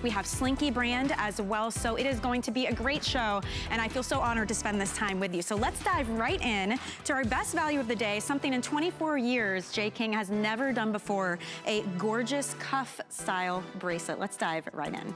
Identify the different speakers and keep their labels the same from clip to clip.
Speaker 1: We have Slinky Brand as well. So it is going to be a great show, and I feel so honored to spend this time with you. So let's dive right in to our best value of the day, something in 24 years J. King has never done before, a gorgeous cuff style bracelet. Let's dive right in.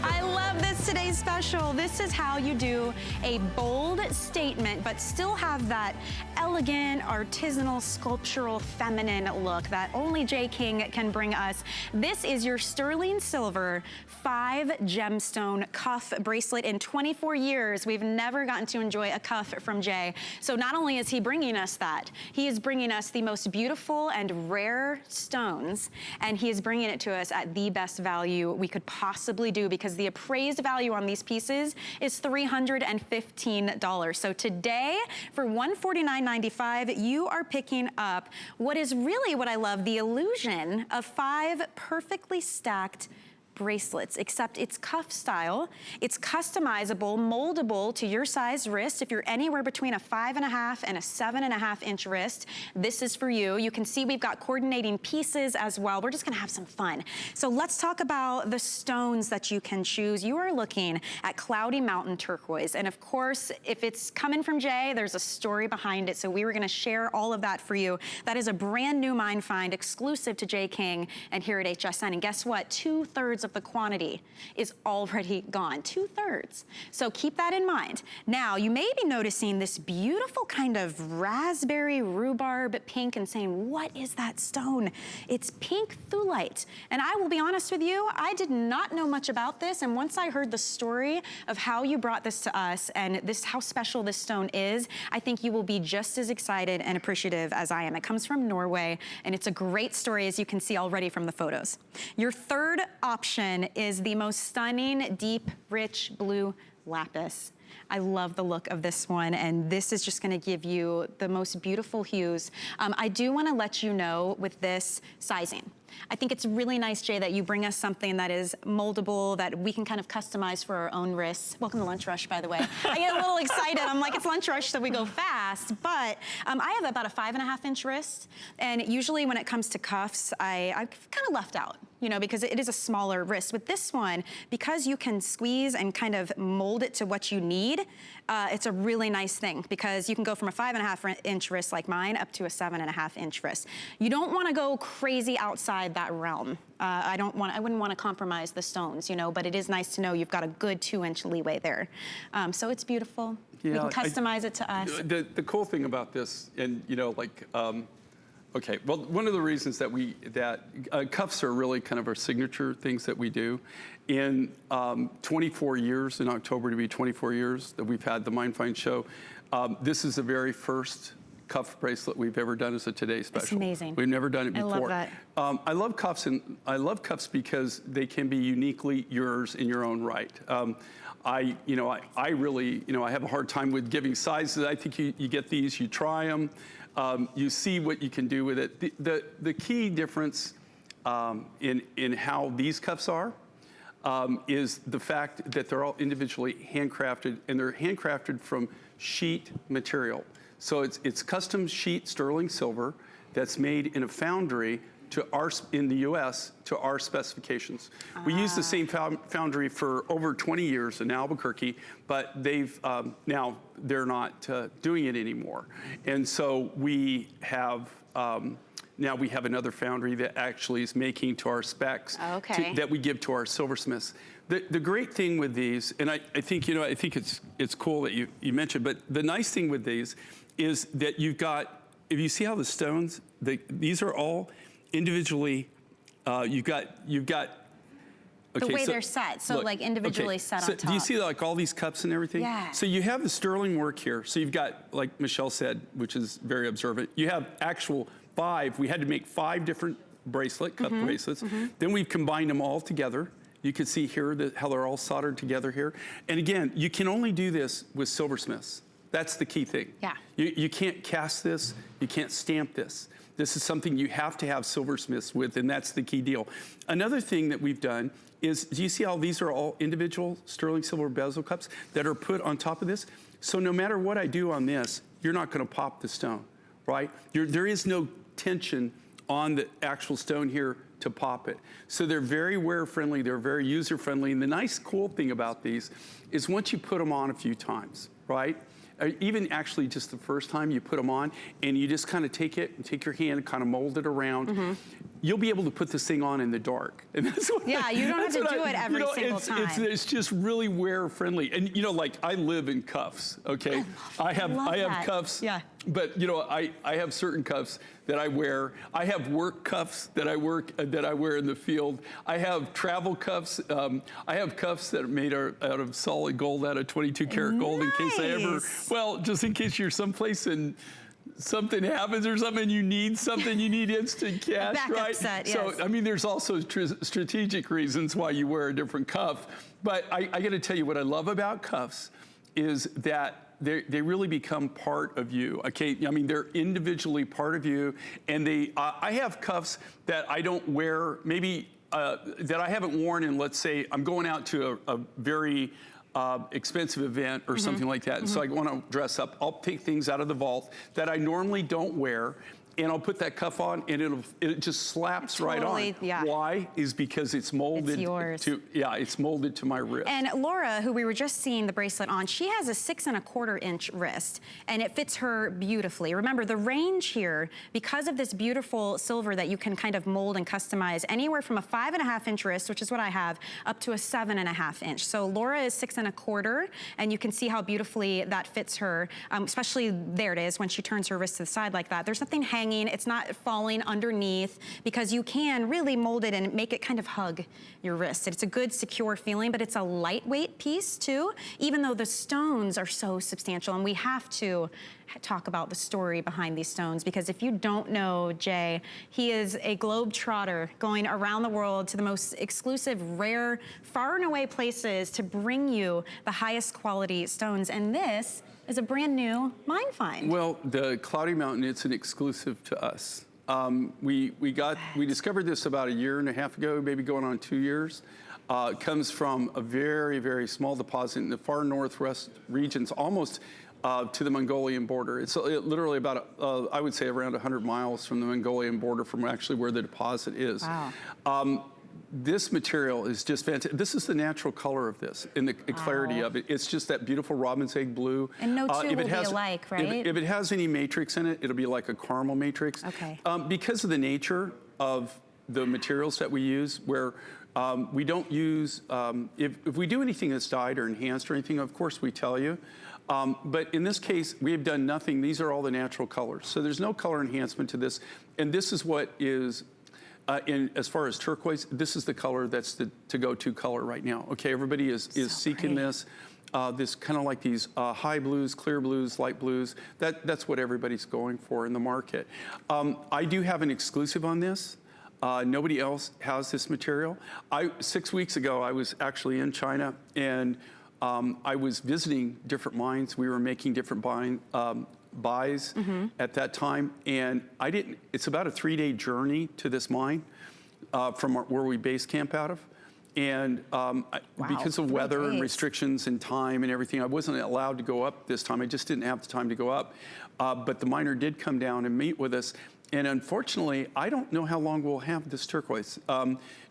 Speaker 1: I love this today's special. This is how you do a bold statement, but still have that elegant, artisanal, sculptural, feminine look that only J. King can bring us. This is your sterling silver 5 gemstone cuff bracelet. In 24 years, we've never gotten to enjoy a cuff from Jay. So not only is he bringing us that, he is bringing us the most beautiful and rare stones, and he is bringing it to us at the best value we could possibly do, because the appraised value on these pieces is $315. So today, for $149.95, you are picking up what is really what I love, the illusion of 5 perfectly stacked bracelets, except it's cuff style. It's customizable, moldable to your size wrist. If you're anywhere between a 5.5 and a 7.5 inch wrist, this is for you. You can see we've got coordinating pieces as well. We're just gonna have some fun. So let's talk about the stones that you can choose. You are looking at Cloudy Mountain turquoise. And of course, if it's coming from Jay, there's a story behind it. So we were gonna share all of that for you. That is a brand new mine find exclusive to J. King and here at HSN. And guess what? 2/3 of the quantity is already gone, 2/3. So keep that in mind. Now, you may be noticing this beautiful kind of raspberry rhubarb pink and saying, what is that stone? It's pink thulite. And I will be honest with you, I did not know much about this. And once I heard the story of how you brought this to us and this, how special this stone is, I think you will be just as excited and appreciative as I am. It comes from Norway, and it's a great story, as you can see already from the photos. Your third option is the most stunning, deep, rich blue lapis. I love the look of this one, and this is just gonna give you the most beautiful hues. I do wanna let you know with this sizing. I think it's really nice, Jay, that you bring us something that is moldable, that we can kind of customize for our own wrists. Welcome to Lunch Rush, by the way. I get a little excited. I'm like, it's Lunch Rush, so we go fast. But I have about a 5.5 inch wrist, and usually when it comes to cuffs, I'm kind of left out, you know, because it is a smaller wrist. With this one, because you can squeeze and kind of mold it to what you need, it's a really nice thing, because you can go from a 5.5 inch wrist like mine up to a 7.5 inch wrist. You don't want to go crazy outside that realm. I wouldn't want to compromise the stones, you know, but it is nice to know you've got a good 2 inch leeway there. So it's beautiful. Yeah, we can customize it to us.
Speaker 2: The cool thing about this, and you know, like, okay, well, one of the reasons that cuffs are really kind of our signature things that we do. In 24 years, in October to be 24 years that we've had the Mine Find show, this is the very first cuff bracelet we've ever done as a Today Special.
Speaker 1: It's amazing.
Speaker 2: We've never done it before.
Speaker 1: I love that.
Speaker 2: I love cuffs, and I love cuffs because they can be uniquely yours in your own right. I really, you know, I have a hard time with giving sizes. I think you get these, you try them, you see what you can do with it. The key difference in how these cuffs are is the fact that they're all individually handcrafted, and they're handcrafted from sheet material. So it's custom sheet sterling silver that's made in a foundry in the US to our specifications. We use the same foundry for over 20 years in Albuquerque, but now they're not doing it anymore. And so we have now we have another foundry that actually is making to our specs that we give to our silversmiths. The great thing with these, and I think it's cool that you mentioned, but the nice thing with these is that you've got, if you see how the stones, these are all individually, you've got
Speaker 1: the way they're set, so look, like individually set on top.
Speaker 2: Do you see like all these cups and everything?
Speaker 1: Yeah.
Speaker 2: So you have the sterling work here. So you've got, like Michelle said, which is very observant, you have actual 5, we had to make 5 different cup bracelets. Then we've combined them all together. You can see here how they're all soldered together here. And again, you can only do this with silversmiths. That's the key thing.
Speaker 1: Yeah.
Speaker 2: You can't cast this, you can't stamp this. This is something you have to have silversmiths with, and that's the key deal. Another thing that we've done is, do you see how these are all individual sterling silver bezel cups that are put on top of this? So no matter what I do on this, you're not going to pop the stone, right? There is no tension on the actual stone here to pop it. So they're very wear friendly, they're very user friendly, and the nice cool thing about these is once you put them on a few times, right? Even actually just the first time you put them on and you just kind of take your hand and kind of mold it around, you'll be able to put this thing on in the dark. And that's what
Speaker 1: yeah, you don't have to do it every single time.
Speaker 2: It's just really wear friendly. And you know, like I live in cuffs, okay? I have cuffs. Yeah. But you know, I have certain cuffs that I wear. I have work cuffs that I wear in the field. I have travel cuffs. I have cuffs that are made out of solid gold, out of 22 karat gold, in case I ever, well, just in case you're someplace and something happens or something and you need something, you need instant cash, right?
Speaker 1: Set, yes.
Speaker 2: So, I mean, there's also strategic reasons why you wear a different cuff. But I got to tell you, what I love about cuffs is that they really become part of you, okay? I mean, they're individually part of you, and I have cuffs that I don't wear, maybe that I haven't worn in, let's say, I'm going out to a very expensive event or something like that, and so I want to dress up. I'll take things out of the vault that I normally don't wear, and I'll put that cuff on, and it just slaps right on. Yeah. Why? Is because it's molded.
Speaker 1: It's yours.
Speaker 2: It's molded to my wrist.
Speaker 1: And Laura, who we were just seeing the bracelet on, she has a 6 1/4 inch wrist, and it fits her beautifully. Remember, the range here, because of this beautiful silver that you can kind of mold and customize, anywhere from a 5 1/2 inch wrist, which is what I have, up to a 7 1/2 inch. So Laura is 6 1/4, and you can see how beautifully that fits her, especially there it is when she turns her wrist to the side like that. There's nothing hanging. It's not falling underneath, because you can really mold it and make it kind of hug your wrist. It's a good, secure feeling, but it's a lightweight piece too, even though the stones are so substantial. And we have to talk about the story behind these stones, because if you don't know Jay, he is a globe trotter going around the world to the most exclusive, rare, far and away places to bring you the highest quality stones. And this is a brand new mine find.
Speaker 2: Well, the Cloudy Mountain, it's an exclusive to us. We discovered this about 1.5 years ago, maybe going on 2 years. It comes from a very, very small deposit in the far northwest regions, almost to the Mongolian border. It's literally about, I would say, around 100 miles from the Mongolian border from actually where the deposit is. Wow. This material is just fantastic. This is the natural color of this and the clarity of it. It's just that beautiful robin's egg blue.
Speaker 1: And no two will be alike, right?
Speaker 2: If it has any matrix in it, it'll be like a caramel matrix.
Speaker 1: Okay.
Speaker 2: Because of the nature of the materials that we use, where we don't use, if we do anything that's dyed or enhanced or anything, of course we tell you. But in this case, we have done nothing. These are all the natural colors. So there's no color enhancement to this. And this is what is, as far as turquoise, this is the color that's the to-go-to color right now. Okay, everybody is seeking this. This kind of like these high blues, clear blues, light blues. That's what everybody's going for in the market. I do have an exclusive on this. Nobody else has this material. 6 weeks ago, I was actually in China, and I was visiting different mines. We were making different buys at that time, and it's about a 3-day journey to this mine from where we base camp out of. And because of weather and restrictions and time and everything, I wasn't allowed to go up this time. I just didn't have the time to go up. But the miner did come down and meet with us. And unfortunately, I don't know how long we'll have this turquoise.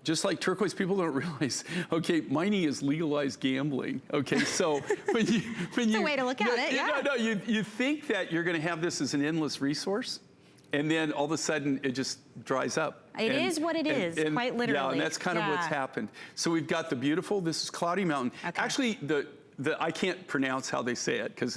Speaker 2: Just like turquoise, people don't realize, okay, mining is legalized gambling. Okay, so when you...
Speaker 1: It's a way to look at it, yeah.
Speaker 2: No, you think that you're gonna have this as an endless resource, and then all of a sudden it just dries up.
Speaker 1: It is what it is, quite literally.
Speaker 2: Yeah, and that's kind of what's happened. So we've got the beautiful, this is Cloudy Mountain. Okay. Actually, I can't pronounce how they say it, because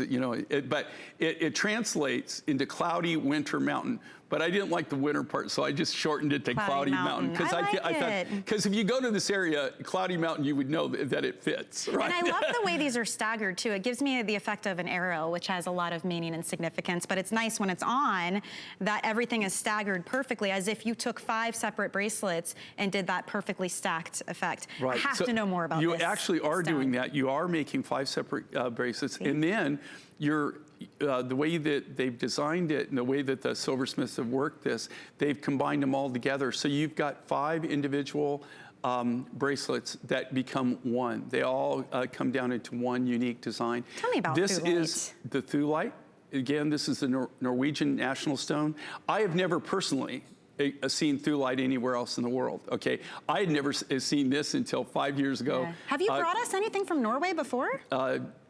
Speaker 2: but it translates into Cloudy Winter Mountain. But I didn't like the winter part, so I just shortened it to Cloudy Mountain.
Speaker 1: Because I thought,
Speaker 2: because if you go to this area, Cloudy Mountain, you would know that it fits, right?
Speaker 1: And I love the way these are staggered too. It gives me the effect of an arrow, which has a lot of meaning and significance. But it's nice when it's on that everything is staggered perfectly, as if you took 5 separate bracelets and did that perfectly stacked effect. Right. I have to know more about this.
Speaker 2: You actually are doing that. You are making 5 separate bracelets, and then the way that they've designed it and the way that the silversmiths have worked this, they've combined them all together. So you've got 5 individual bracelets that become one. They all come down into one unique design.
Speaker 1: Tell me about
Speaker 2: this.
Speaker 1: Thulite.
Speaker 2: Is the Thulite. Again, this is the Norwegian national stone. I have never personally seen Thulite anywhere else in the world, okay? I had never seen this until 5 years ago.
Speaker 1: Yeah. Have you brought us anything from Norway before?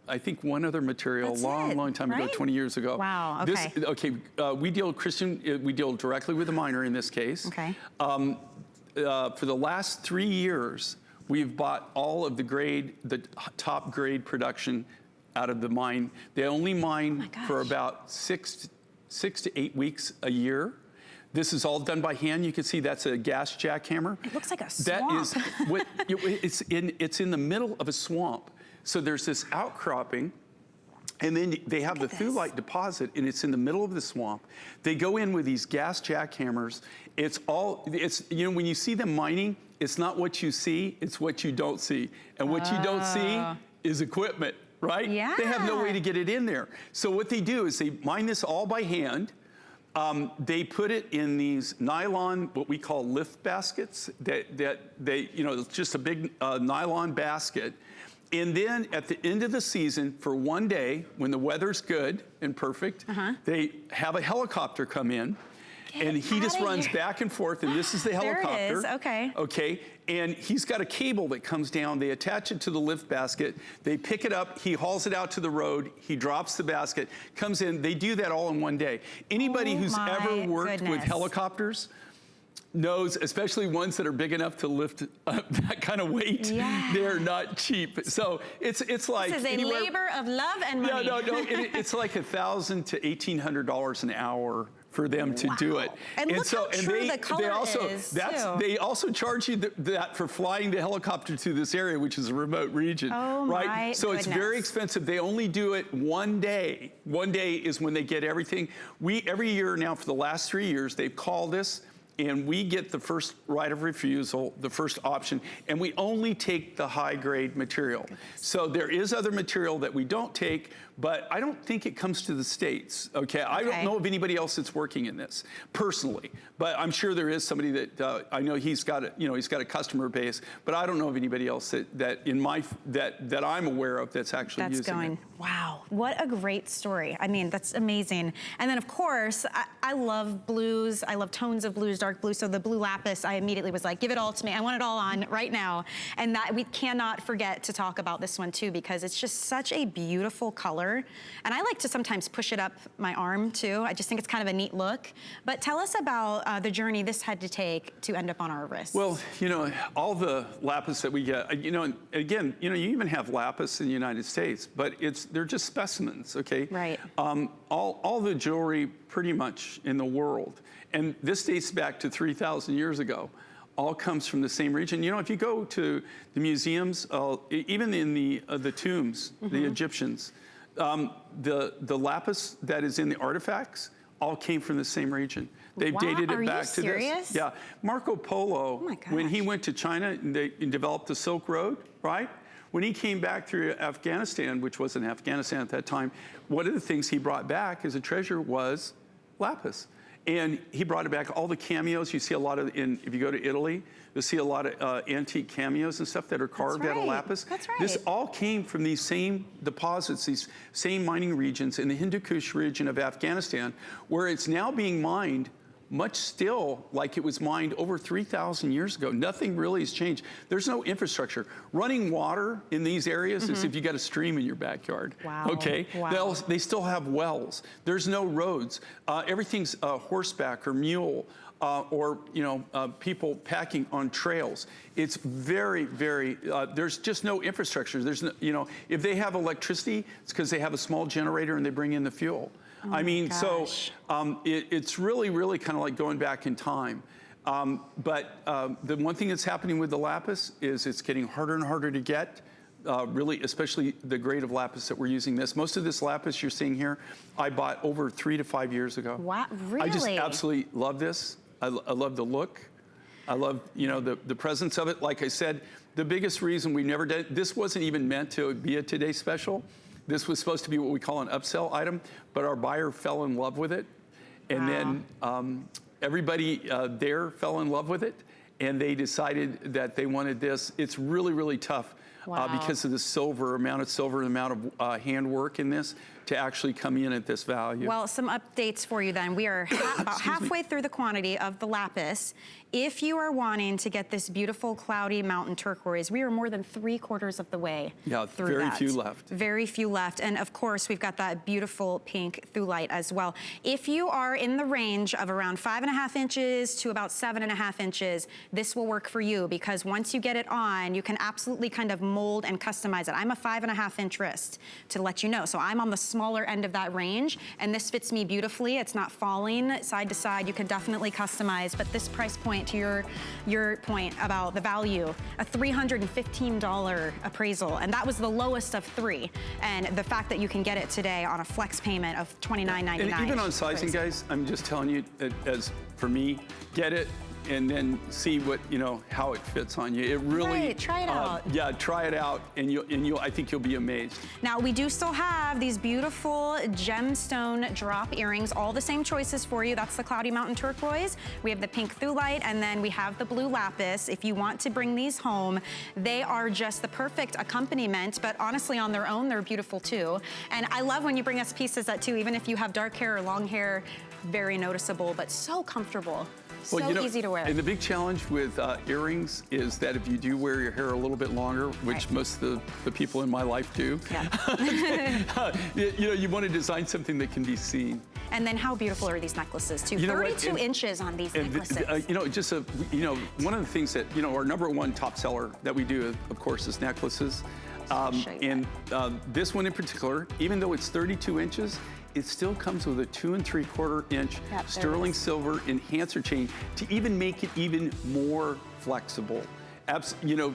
Speaker 2: I think one other material long time ago, 20 years ago.
Speaker 1: Wow, okay.
Speaker 2: We deal we deal directly with the miner in this case.
Speaker 1: Okay.
Speaker 2: For the last 3 years, we've bought all of the top grade production out of the mine. They only mine for about six to 8 weeks a year. This is all done by hand. You can see that's a gas jackhammer.
Speaker 1: It looks like a swamp.
Speaker 2: That is what it's in the middle of a swamp. So there's this outcropping, and then they have the Thulite deposit, and it's in the middle of the swamp. They go in with these gas jackhammers. It's when you see them mining, it's not what you see, it's what you don't see. And what you don't see is equipment, right?
Speaker 1: Yeah.
Speaker 2: They have no way to get it in there. So what they do is they mine this all by hand. They put it in these nylon, what we call lift baskets, it's just a big nylon basket. And then at the end of the season, for one day, when the weather's good and perfect, they have a helicopter come in, and he just runs back and forth, and this is the helicopter.
Speaker 1: There it is, okay.
Speaker 2: Okay, and he's got a cable that comes down, they attach it to the lift basket, they pick it up, he hauls it out to the road, he drops the basket, comes in, they do that all in one day. Anybody who's ever worked with helicopters knows, especially ones that are big enough to lift that kind of weight, they're not cheap. So it's like—
Speaker 1: This is a labor of love and money.
Speaker 2: No, it's like $1,000 to $1,800 an hour for them to do it.
Speaker 1: And look how true the color is, too.
Speaker 2: They also charge you that for flying the helicopter to this area, which is a remote region, right? So it's very expensive. They only do it one day. One day is when they get everything. Every year now for the last 3 years, they've called us, and we get the first right of refusal, the first option, and we only take the high-grade material. So there is other material that we don't take, but I don't think it comes to the States, okay? I don't know of anybody else that's working in this, personally, but I'm sure there is somebody that, I know he's got a customer base, but I don't know of anybody else that I'm aware of that's actually using it.
Speaker 1: Wow, what a great story. I mean, that's amazing. And then, of course, I love blues. I love tones of blues, dark blue. So the blue lapis, I immediately was like, give it all to me. I want it all on right now. And that we cannot forget to talk about this one, too, because it's just such a beautiful color. And I like to sometimes push it up my arm, too. I just think it's kind of a neat look. But tell us about the journey this had to take to end up on our wrists.
Speaker 2: Well, all the lapis that we get, again, you even have lapis in the United States, but they're just specimens, okay?
Speaker 1: Right.
Speaker 2: All the jewelry pretty much in the world, and this dates back to 3,000 years ago, all comes from the same region. If you go to the museums, even in the tombs, the Egyptians, the lapis that is in the artifacts all came from the same region. They've dated it back to this. Yeah, Marco Polo, when he went to China and they developed the Silk Road, right? When he came back through Afghanistan, which wasn't Afghanistan at that time, one of the things he brought back as a treasure was lapis. And he brought it back, all the cameos. You see a lot of, if you go to Italy, you'll see a lot of antique cameos and stuff that are carved out of lapis.
Speaker 1: That's right.
Speaker 2: This all came from these same deposits, these same mining regions in the Hindu Kush region of Afghanistan, where it's now being mined much still like it was mined over 3,000 years ago. Nothing really has changed. There's no infrastructure. Running water in these areas is if you got a stream in your backyard.
Speaker 1: Wow.
Speaker 2: Okay?
Speaker 1: Wow.
Speaker 2: They still have wells. There's no roads. Everything's horseback or mule or people packing on trails. It's very, very, there's just no infrastructure. There's no, if they have electricity, it's because they have a small generator and they bring in the fuel. I mean, so it's really, really kind of like going back in time. But the one thing that's happening with the lapis is it's getting harder and harder to get, really, especially the grade of lapis that we're using this. Most of this lapis you're seeing here, I bought over 3 to 5 years ago.
Speaker 1: Wow, really?
Speaker 2: I just absolutely love this. I love the look. I love, the presence of it. Like I said, the biggest reason we never did, this wasn't even meant to be a Today Special. This was supposed to be what we call an upsell item, but our buyer fell in love with it. And then everybody there fell in love with it, and they decided that they wanted this. It's really, really tough because of the silver, amount of silver, the amount of handwork in this to actually come in at this value.
Speaker 1: Well, some updates for you then. We are about halfway through the quantity of the lapis. If you are wanting to get this beautiful cloudy mountain turquoise, we are more than 3/4 of the way through
Speaker 2: very few left.
Speaker 1: Very few left. And of course, we've got that beautiful pink thulite as well. If you are in the range of around 5.5 inches to about 7.5 inches, this will work for you, because once you get it on, you can absolutely kind of mold and customize it. I'm a 5.5 inch wrist, to let you know. So I'm on the smaller end of that range, and this fits me beautifully. It's not falling side to side. You can definitely customize, but this price point, to your point about the value, a $315 appraisal, and that was the lowest of 3. And the fact that you can get it today on a flex payment of $29.99.
Speaker 2: And even on sizing, guys, I'm just telling you, as for me, get it and then see what, how it fits on you. It really,
Speaker 1: try it out.
Speaker 2: Yeah, try it out, and I think you'll be amazed.
Speaker 1: Now, we do still have these beautiful gemstone drop earrings, all the same choices for you. That's the Cloudy Mountain Turquoise. We have the pink thulite, and then we have the blue lapis. If you want to bring these home, they are just the perfect accompaniment, but honestly, on their own, they're beautiful too. And I love when you bring us pieces that too, even if you have dark hair or long hair, very noticeable, but so comfortable. So easy to wear.
Speaker 2: And the big challenge with earrings is that if you do wear your hair a little bit longer, which most of the people in my life do, you want to design something that can be seen.
Speaker 1: And then how beautiful are these necklaces too? 32 inches on these necklaces.
Speaker 2: One of the things that, our #1 top seller that we do, of course, is necklaces. This one in particular, even though it's 32 inches, it still comes with a 2 3/4 inch sterling silver enhancer chain to even make it even more flexible.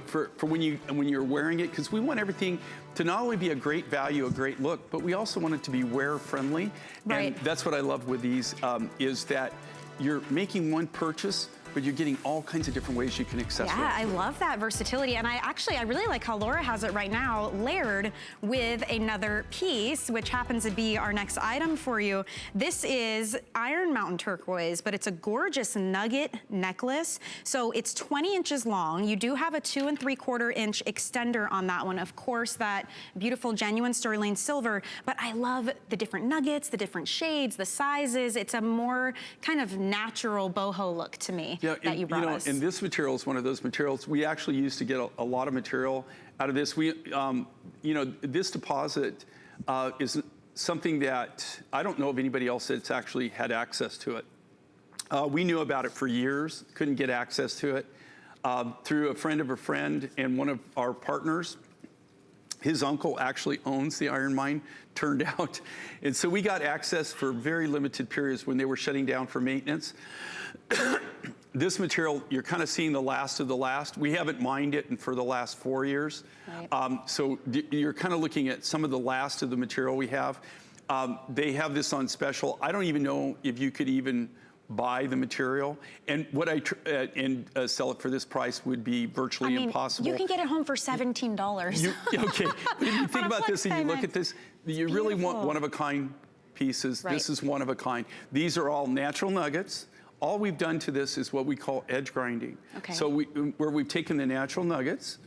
Speaker 2: For when you're wearing it, because we want everything to not only be a great value, a great look, but we also want it to be wear friendly. And that's what I love with these, is that you're making one purchase, but you're getting all kinds of different ways you can accessorize.
Speaker 1: Yeah, I love that versatility. And I really like how Laura has it right now, layered with another piece, which happens to be our next item for you. This is Iron Mountain Turquoise, but it's a gorgeous nugget necklace. So it's 20 inches long. You do have a 2 3/4 inch extender on that one. Of course, that beautiful genuine sterling silver, but I love the different nuggets, the different shades, the sizes. It's a more kind of natural boho look to me. That you brought us.
Speaker 2: And this material is one of those materials we actually used to get a lot of material out of this. This deposit is something that I don't know of anybody else that's actually had access to it. We knew about it for years, couldn't get access to it. Through a friend of a friend and one of our partners, his uncle actually owns the iron mine, turned out. And so we got access for very limited periods when they were shutting down for maintenance. This material, you're kind of seeing the last of the last. We haven't mined it for the last 4 years. So you're kind of looking at some of the last of the material we have. They have this on special. I don't even know if you could even buy the material, and what sell it for this price would be virtually impossible.
Speaker 1: You can get it home for $17.
Speaker 2: Okay, but if you think about this and you look at this, you really want one-of-a-kind pieces. This is one of a kind. These are all natural nuggets. All we've done to this is what we call edge grinding. So where we've taken the natural nuggets,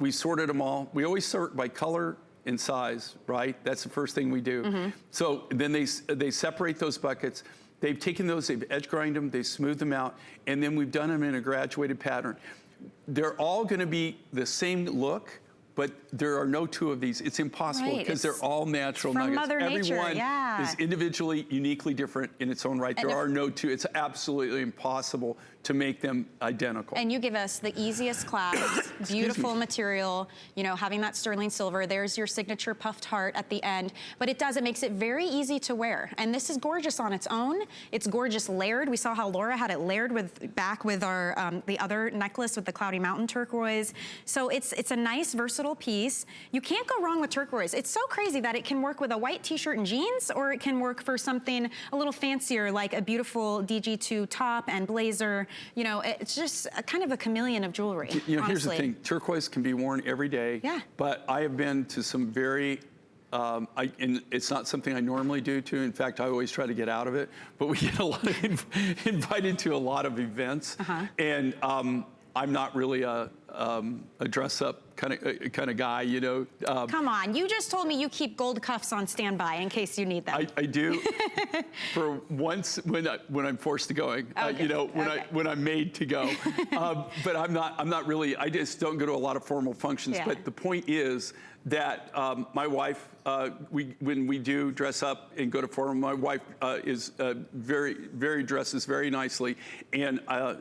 Speaker 2: we sorted them all. We always sort by color and size, right? That's the first thing we do. So then they separate those buckets. They've taken those, they've edge grinded them, they smoothed them out, and then we've done them in a graduated pattern. They're all going to be the same look, but there are no two of these. It's impossible because they're all natural nuggets.
Speaker 1: Mother Nature,
Speaker 2: Everyone is individually, uniquely different in its own right. There are no two. It's absolutely impossible to make them identical.
Speaker 1: And you give us the easiest clasp, beautiful material, having that sterling silver. There's your signature puffed heart at the end, but it makes it very easy to wear. And this is gorgeous on its own. It's gorgeous layered. We saw how Laura had it layered back with our the other necklace with the Cloudy Mountain Turquoise. So it's a nice, versatile piece. You can't go wrong with turquoise. It's so crazy that it can work with a white t-shirt and jeans, or it can work for something a little fancier, like a beautiful DG2 top and blazer. It's just kind of a chameleon of jewelry.
Speaker 2: Here's the thing. Turquoise can be worn every day. But I have been to some very and it's not something I normally do too. In fact, I always try to get out of it, but we get a lot of invited to a lot of events. And I'm not really a dress-up kind of guy, you know.
Speaker 1: Come on, you just told me you keep gold cuffs on standby in case you need them.
Speaker 2: I do. For once, when I'm forced to going, you know, when I'm made to go. But I'm not really. I just don't go to a lot of formal functions. But the point is that my wife, when we do dress up and go to formal, my wife is dresses very nicely, and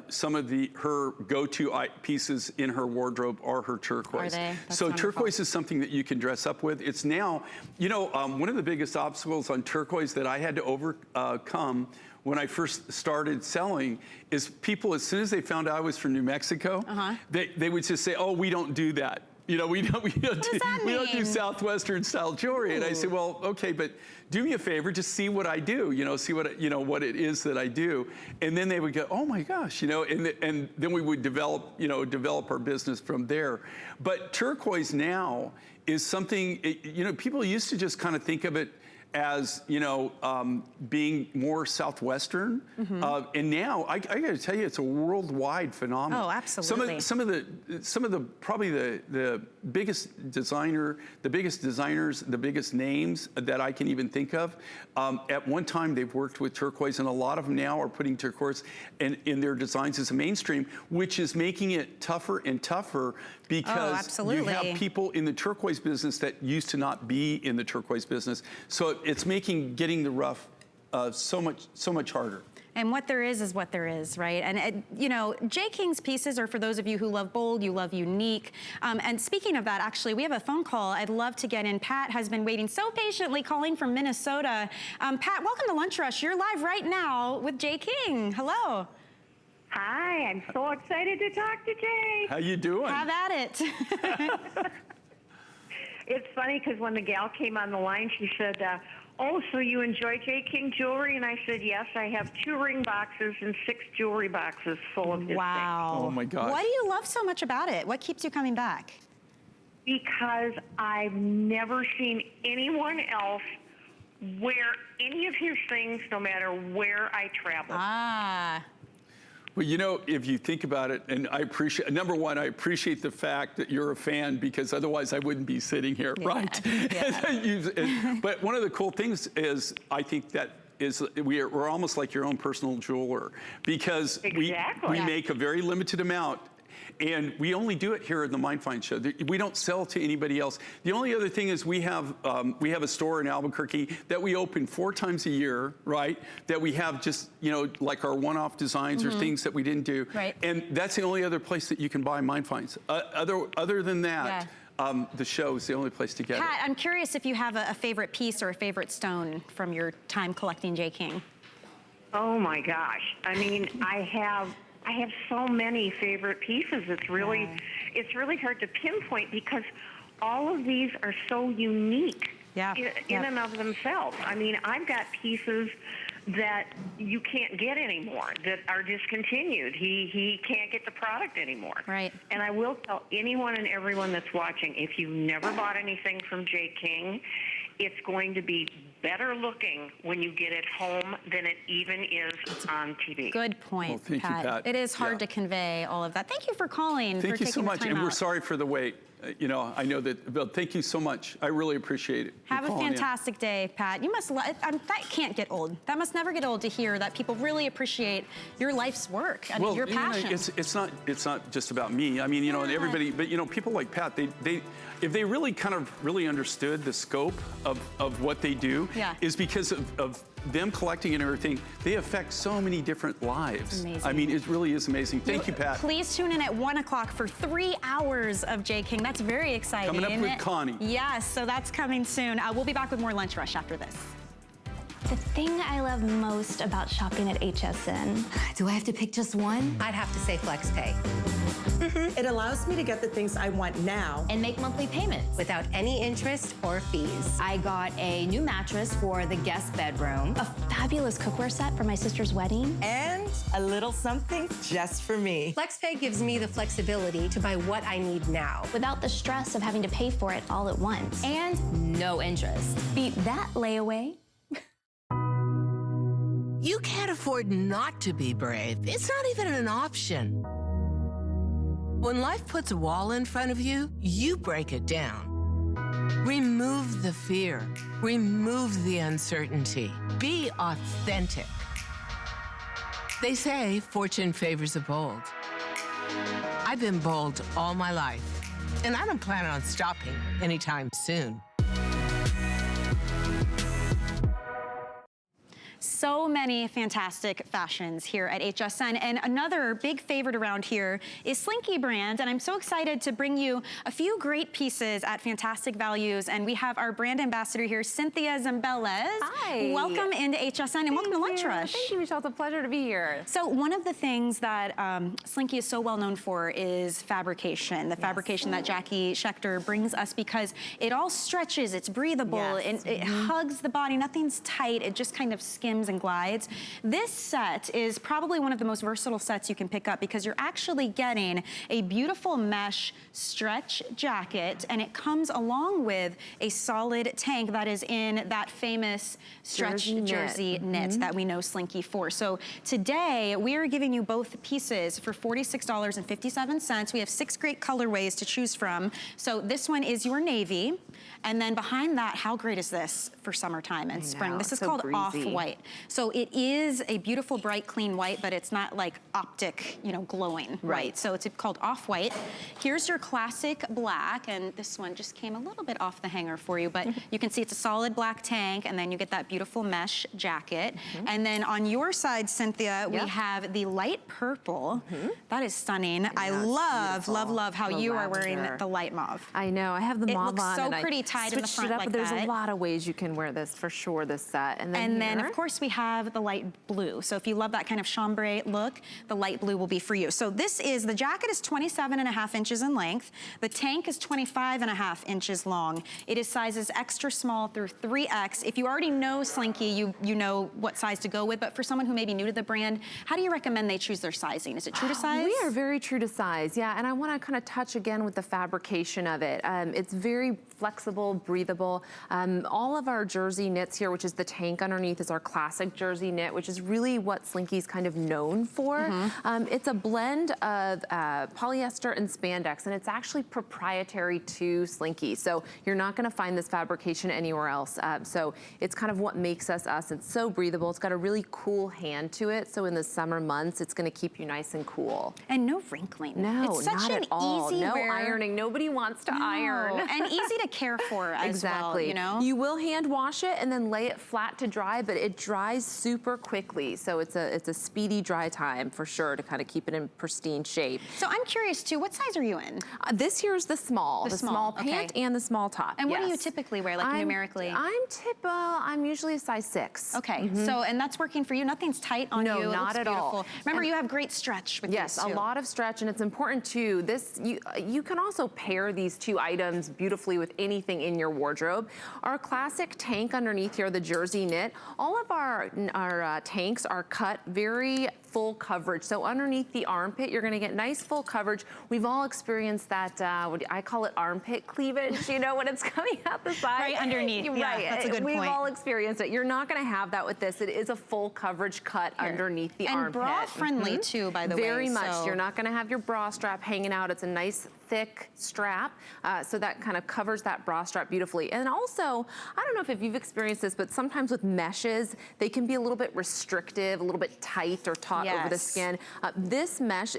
Speaker 2: some of her go-to pieces in her wardrobe are her turquoise.
Speaker 1: Are they? That's
Speaker 2: so
Speaker 1: wonderful.
Speaker 2: Turquoise is something that you can dress up with. It's now, you know, one of the biggest obstacles on turquoise that I had to overcome when I first started selling is people, as soon as they found out I was from New Mexico, they would just say, "Oh, we don't do that. You know, we don't do Southwestern style jewelry." And I said, "Well, okay, but do me a favor, just see what I do. You know, see what it is that I do." And then they would go, "Oh my gosh," you know, and then we would develop our business from there. But turquoise now is something, you know, people used to just kind of think of it as, you know, being more Southwestern. And now I got to tell you, it's a worldwide phenomenon.
Speaker 1: Oh, absolutely.
Speaker 2: Some of the probably the biggest designers, the biggest names that I can even think of, at one time they've worked with turquoise, and a lot of them now are putting turquoise in their designs as a mainstream, which is making it tougher and tougher because you have people in the turquoise business that used to not be in the turquoise business. So it's making getting the rough so much harder.
Speaker 1: And what there is what there is, right? And, you know, J. King's pieces are for those of you who love bold, you love unique. And speaking of that, actually, we have a phone call I'd love to get in. Pat has been waiting so patiently, calling from Minnesota. Pat, welcome to Lunch Rush. You're live right now with J. King. Hello.
Speaker 3: Hi, I'm so excited to talk to Jay.
Speaker 2: How you doing?
Speaker 1: Have at it.
Speaker 3: It's funny because when the gal came on the line, she said, "Oh, so you enjoy J. King jewelry?" And I said, "Yes, I have 2 ring boxes and 6 jewelry boxes full of his things."
Speaker 2: Oh my gosh.
Speaker 1: What do you love so much about it? What keeps you coming back?
Speaker 3: Because I've never seen anyone else wear any of his things, no matter where I travel.
Speaker 2: Well, you know, if you think about it, and I appreciate, number one, I appreciate the fact that you're a fan, because otherwise I wouldn't be sitting here, right? But one of the cool things is, I think that we're almost like your own personal jeweler, because we make a very limited amount. And we only do it here at the Mind Find Show. We don't sell to anybody else. The only other thing is we have a store in Albuquerque that we open 4 times a year, right? That we have just, you know, like our one-off designs or things that we didn't do.
Speaker 1: Right.
Speaker 2: And that's the only other place that you can buy Mind Finds. Other than that, the show is the only place to get it.
Speaker 1: Pat, I'm curious if you have a favorite piece or a favorite stone from your time collecting J. King.
Speaker 3: Oh my gosh. I mean, I have so many favorite pieces. It's really hard to pinpoint because all of these are so unique in and of themselves. I mean, I've got pieces that you can't get anymore, that are discontinued. He can't get the product anymore.
Speaker 1: Right.
Speaker 3: And I will tell anyone and everyone that's watching, if you've never bought anything from J. King, it's going to be better looking when you get it home than it even is on TV.
Speaker 1: Good point,
Speaker 2: well, thank
Speaker 1: Pat.
Speaker 2: you, Pat.
Speaker 1: It is hard to convey all of that. Thank you for calling.
Speaker 2: Thank you so much, and we're
Speaker 1: out.
Speaker 2: sorry for the wait. You know, I know that, but thank you so much. I really appreciate it.
Speaker 1: Have a fantastic day, Pat. You must, that can't get old. That must never get old to hear that people really appreciate your life's work. I mean, your passion.
Speaker 2: You know, it's not just about me. I mean, you know, and everybody, but you know, people like Pat, they if they really kind of really understood the scope of what they do, is because of them collecting and everything, they affect so many different lives.
Speaker 1: Amazing.
Speaker 2: I mean, it really is amazing. Thank you, Pat.
Speaker 1: Please tune in at 1 o'clock for 3 hours of J. King. That's very exciting.
Speaker 2: Coming up with Connie.
Speaker 1: Yes, so that's coming soon. We'll be back with more Lunch Rush after this.
Speaker 4: The thing I love most about shopping at HSN.
Speaker 5: Do I have to pick just one?
Speaker 6: I'd have to say FlexPay.
Speaker 7: It allows me to get the things I want now
Speaker 4: And make monthly payments.
Speaker 6: Without any interest or fees.
Speaker 4: I got a new mattress for the guest bedroom, a fabulous cookware set for my sister's wedding.
Speaker 7: and a little something just for me.
Speaker 6: FlexPay gives me the flexibility to buy what I need now.
Speaker 4: Without the stress of having to pay for it all at once. And no interest. Beat that layaway.
Speaker 8: You can't afford not to be brave. It's not even an option. When life puts a wall in front of you, you break it down. Remove the fear. Remove the uncertainty. Be authentic. They say fortune favors the bold. I've been bold all my life, and I don't plan on stopping anytime soon.
Speaker 1: So many fantastic fashions here at HSN. And another big favorite around here is Slinky Brand. And I'm so excited to bring you a few great pieces at fantastic values. And we have our brand ambassador here, Cynthia Zambelez.
Speaker 9: Hi.
Speaker 1: Welcome into HSN and welcome to Lunch Rush.
Speaker 9: Thank you, Michelle. It's a pleasure to be here.
Speaker 1: So one of the things that Slinky is so well known for is fabrication. The fabrication that Jackie Schechter brings us, because it all stretches, it's breathable, and it hugs the body, nothing's tight, it just kind of skims and glides. This set is probably one of the most versatile sets you can pick up, because you're actually getting a beautiful mesh stretch jacket, and it comes along with a solid tank that is in that famous stretch jersey knit that we know Slinky for. So today we are giving you both pieces for $46.57. We have 6 great colorways to choose from. So this one is your navy, and then behind that, how great is this for summertime and spring? This is
Speaker 9: so
Speaker 1: called
Speaker 9: breezy.
Speaker 1: Off-White. So it is a beautiful, bright, clean white, but it's not like optic, you know, glowing white. So it's called Off-White. Here's your classic black, and this one just came a little bit off the hanger for you, but you can see it's a solid black tank, and then you get that beautiful mesh jacket. And then on your side, Cynthia, we have the light purple. That is stunning. I love, love, love how you are wearing the light mauve.
Speaker 9: I know. I have the mauve
Speaker 1: looks
Speaker 9: on,
Speaker 1: so
Speaker 9: and
Speaker 1: pretty
Speaker 9: I
Speaker 1: tied in the
Speaker 9: switched
Speaker 1: front
Speaker 9: it up,
Speaker 1: like
Speaker 9: but there's
Speaker 1: that.
Speaker 9: a lot of ways you can wear this for sure, this set. And then,
Speaker 1: of course, we have the light blue. So if you love that kind of chambray look, the light blue will be for you. So this is, the jacket is 27.5 inches in length. The tank is 25.5 inches long. It is sizes extra small through 3X. If you already know Slinky, you know what size to go with, but for someone who may be new to the brand, how do you recommend they choose their sizing? Is it true to size?
Speaker 9: We are very true to size, yeah. And I want to kind of touch again with the fabrication of it. It's very flexible, breathable. All of our jersey knits here, which is the tank underneath, is our classic jersey knit, which is really what Slinky's kind of known for. It's a blend of polyester and spandex, and it's actually proprietary to Slinky. So you're not going to find this fabrication anywhere else. So it's kind of what makes us us. It's so breathable. It's got a really cool hand to it. So in the summer months, it's going to keep you nice and cool.
Speaker 1: And no wrinkling.
Speaker 9: No,
Speaker 1: it's such
Speaker 9: not
Speaker 1: an
Speaker 9: at all.
Speaker 1: easy
Speaker 9: No
Speaker 1: wear.
Speaker 9: ironing. Nobody wants to iron.
Speaker 1: And easy to care for as well, you know?
Speaker 9: You will hand wash it and then lay it flat to dry, but it dries super quickly. So it's a speedy dry time for sure to kind of keep it in pristine shape.
Speaker 1: So I'm curious too, what size are you in?
Speaker 9: This here is the small. The small pant and the small top.
Speaker 1: And what do you typically wear, like numerically?
Speaker 9: I'm usually a size 6.
Speaker 1: Okay, so, and that's working for you? Nothing's tight on you?
Speaker 9: No,
Speaker 1: It
Speaker 9: not
Speaker 1: looks
Speaker 9: at
Speaker 1: beautiful.
Speaker 9: all.
Speaker 1: Remember, you have great stretch with
Speaker 9: Yes,
Speaker 1: these too.
Speaker 9: a lot of stretch, and it's important too. This, you can also pair these two items beautifully with anything in your wardrobe. Our classic tank underneath here, the jersey knit, all of our tanks are cut very full coverage. So underneath the armpit, you're gonna get nice full coverage. We've all experienced that, I call it armpit cleavage, you know, when it's coming out the side.
Speaker 1: Right underneath,
Speaker 9: Right,
Speaker 1: that's a good
Speaker 9: We've
Speaker 1: point.
Speaker 9: all experienced it. You're not gonna have that with this. It is a full coverage cut underneath the armpit.
Speaker 1: And bra friendly too, by the way.
Speaker 9: Very much.
Speaker 1: So.
Speaker 9: You're not gonna have your bra strap hanging out. It's a nice thick strap, so that kind of covers that bra strap beautifully. And also, I don't know if you've experienced this, but sometimes with meshes, They can be a little bit restrictive, a little bit tight or taut over the skin. This mesh,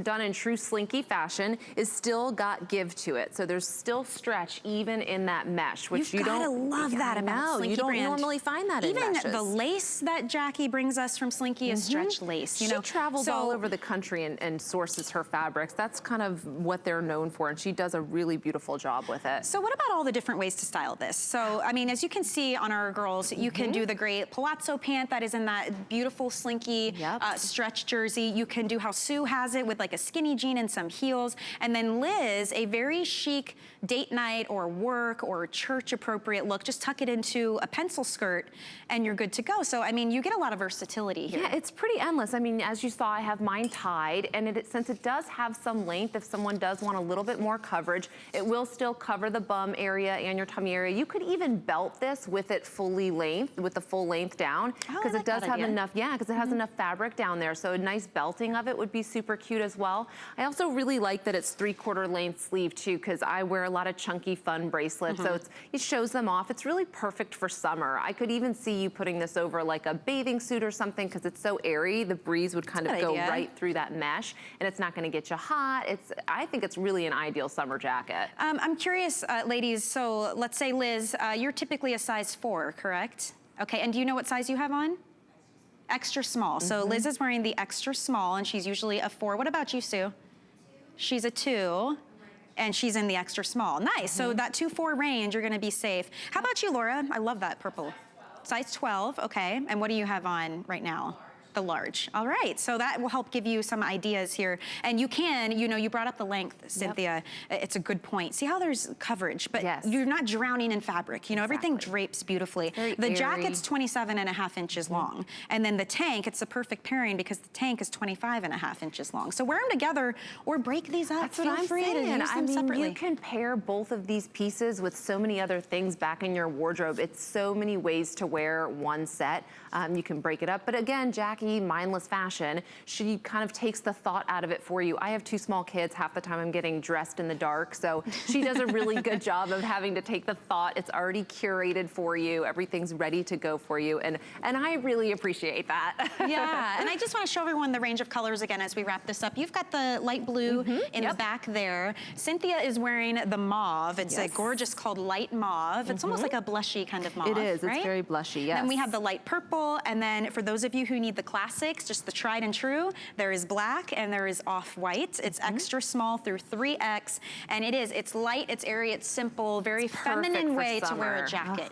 Speaker 9: done in true Slinky fashion, is still got give to it. So there's still stretch even in that mesh, which you don't.
Speaker 1: You've gotta love that about Slinky Brand.
Speaker 9: You don't normally find that in meshes.
Speaker 1: Even the lace that Jackie brings us from Slinky is stretch lace. You know,
Speaker 9: she travels all over the country and sources her fabrics. That's kind of what they're known for, and she does a really beautiful job with it.
Speaker 1: So what about all the different ways to style this? So, I mean, as you can see on our girls, you can do the great palazzo pant that is in that beautiful Slinky stretch jersey. You can do how Sue has it with like a skinny jean and some heels. And then Liz, a very chic date night or work or church appropriate look, just tuck it into a pencil skirt and you're good to go. So, I mean, you get a lot of versatility here.
Speaker 9: Yeah, it's pretty endless. I mean, as you saw, I have mine tied, and since it does have some length, if someone does want a little bit more coverage, it will still cover the bum area and your tummy area. You could even belt this with it fully length, with the full length down, because it does have enough, because it has enough fabric down there. So a nice belting of it would be super cute as well. I also really like that it's 3/4 length sleeve too, because I wear a lot of chunky fun bracelets, so it shows them off. It's really perfect for summer. I could even see you putting this over like a bathing suit or something, because it's so airy. The breeze would kind of go right through that mesh, and it's not going to get you hot. I think it's really an ideal summer jacket.
Speaker 1: I'm curious, ladies, so let's say, Liz, you're typically a size 4, correct? Okay, and do you know what size you have on? Extra small. So Liz is wearing the extra small, and she's usually a 4. What about you, Sue? She's a 2. And she's in the extra small. Nice, so that 2-4 range, you're gonna be safe. How about you, Laura? I love that purple. Size 12, okay. And what do you have on right now? The large. All right, so that will help give you some ideas here. And you can, you know, you brought up the length, Cynthia. It's a good point. See how there's coverage, but you're not drowning in fabric. You know, everything drapes beautifully. The jacket's 27.5 inches long. And then the tank, it's a perfect pairing because the tank is 25.5 inches long. So wear them together or break these up.
Speaker 9: That's what I'm saying. I mean, you can pair both of these pieces with so many other things back in your wardrobe. It's so many ways to wear one set. You can break it up. But again, Jackie, mindless fashion, she kind of takes the thought out of it for you. I have 2 small kids. Half the time I'm getting dressed in the dark. So she does a really good job of having to take the thought. It's already curated for you. Everything's ready to go for you. And I really appreciate that.
Speaker 1: Yeah, and I just want to show everyone the range of colors again as we wrap this up. You've got the light blue in the back there. Cynthia is wearing the mauve. It's a gorgeous called light mauve. It's almost like a blushy kind of mauve.
Speaker 9: It is.
Speaker 1: Right?
Speaker 9: It's very blushy, yes.
Speaker 1: Then we have the light purple. And then for those of you who need the classics, just the tried and true, there is black and there is off-white. It's extra small through 3X. And it's light, it's airy, it's simple, very feminine way to wear a jacket.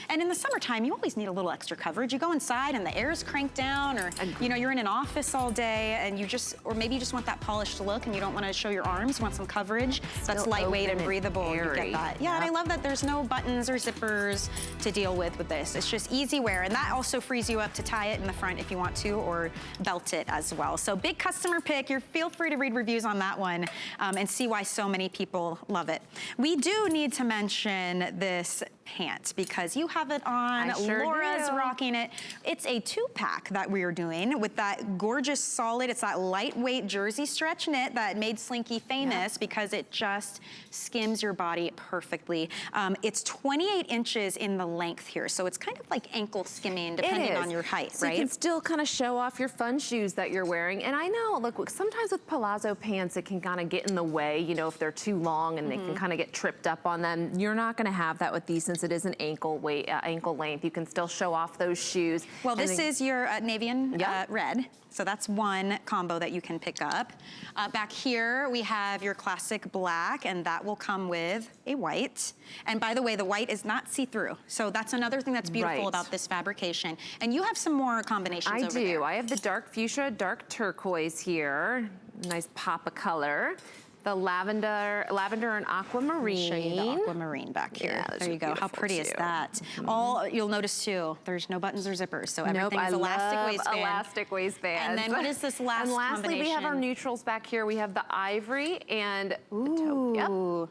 Speaker 1: And in the summertime, you always need a little extra coverage. You go inside and the air is cranked down, or you know, you're in an office all day and you just, or maybe you just want that polished look and you don't want to show your arms, you want some coverage. That's lightweight and breathable. You get that. Yeah, and I love that there's no buttons or zippers to deal with this. It's just easy wear, and that also frees you up to tie it in the front if you want to, or belt it as well. So big customer pick. Feel free to read reviews on that one and see why so many people love it. We do need to mention this pant because you have it on. Laura's rocking it. It's a 2-pack that we are doing with that gorgeous solid, it's that lightweight jersey stretch knit that made Slinky famous because it just skims your body perfectly. It's 28 inches in the length here, so it's kind of like ankle skimming depending on your height,
Speaker 9: so you can still kind of show off your fun shoes that you're wearing. And I know, look, sometimes with palazzo pants, it can kind of get in the way, you know, if they're too long and they can kind of get tripped up on them. You're not going to have that with these since it is an ankle length. You can still show off those shoes.
Speaker 1: Well, this is your navy and red. So that's one combo that you can pick up. Back here, we have your classic black, and that will come with a white. And by the way, the white is not see-through. So that's another thing that's beautiful about this fabrication. And you have some more combinations over there.
Speaker 9: I have the dark fuchsia, dark turquoise here. Nice pop of color. The lavender and aquamarine.
Speaker 1: Show you the aquamarine back here. There you go. How pretty is that? All you'll notice too, there's no buttons or zippers, so everything's elastic waistband.
Speaker 9: Elastic waistband.
Speaker 1: And then what is this last combination?
Speaker 9: And lastly, we have our neutrals back here. We have the ivory and the taupe.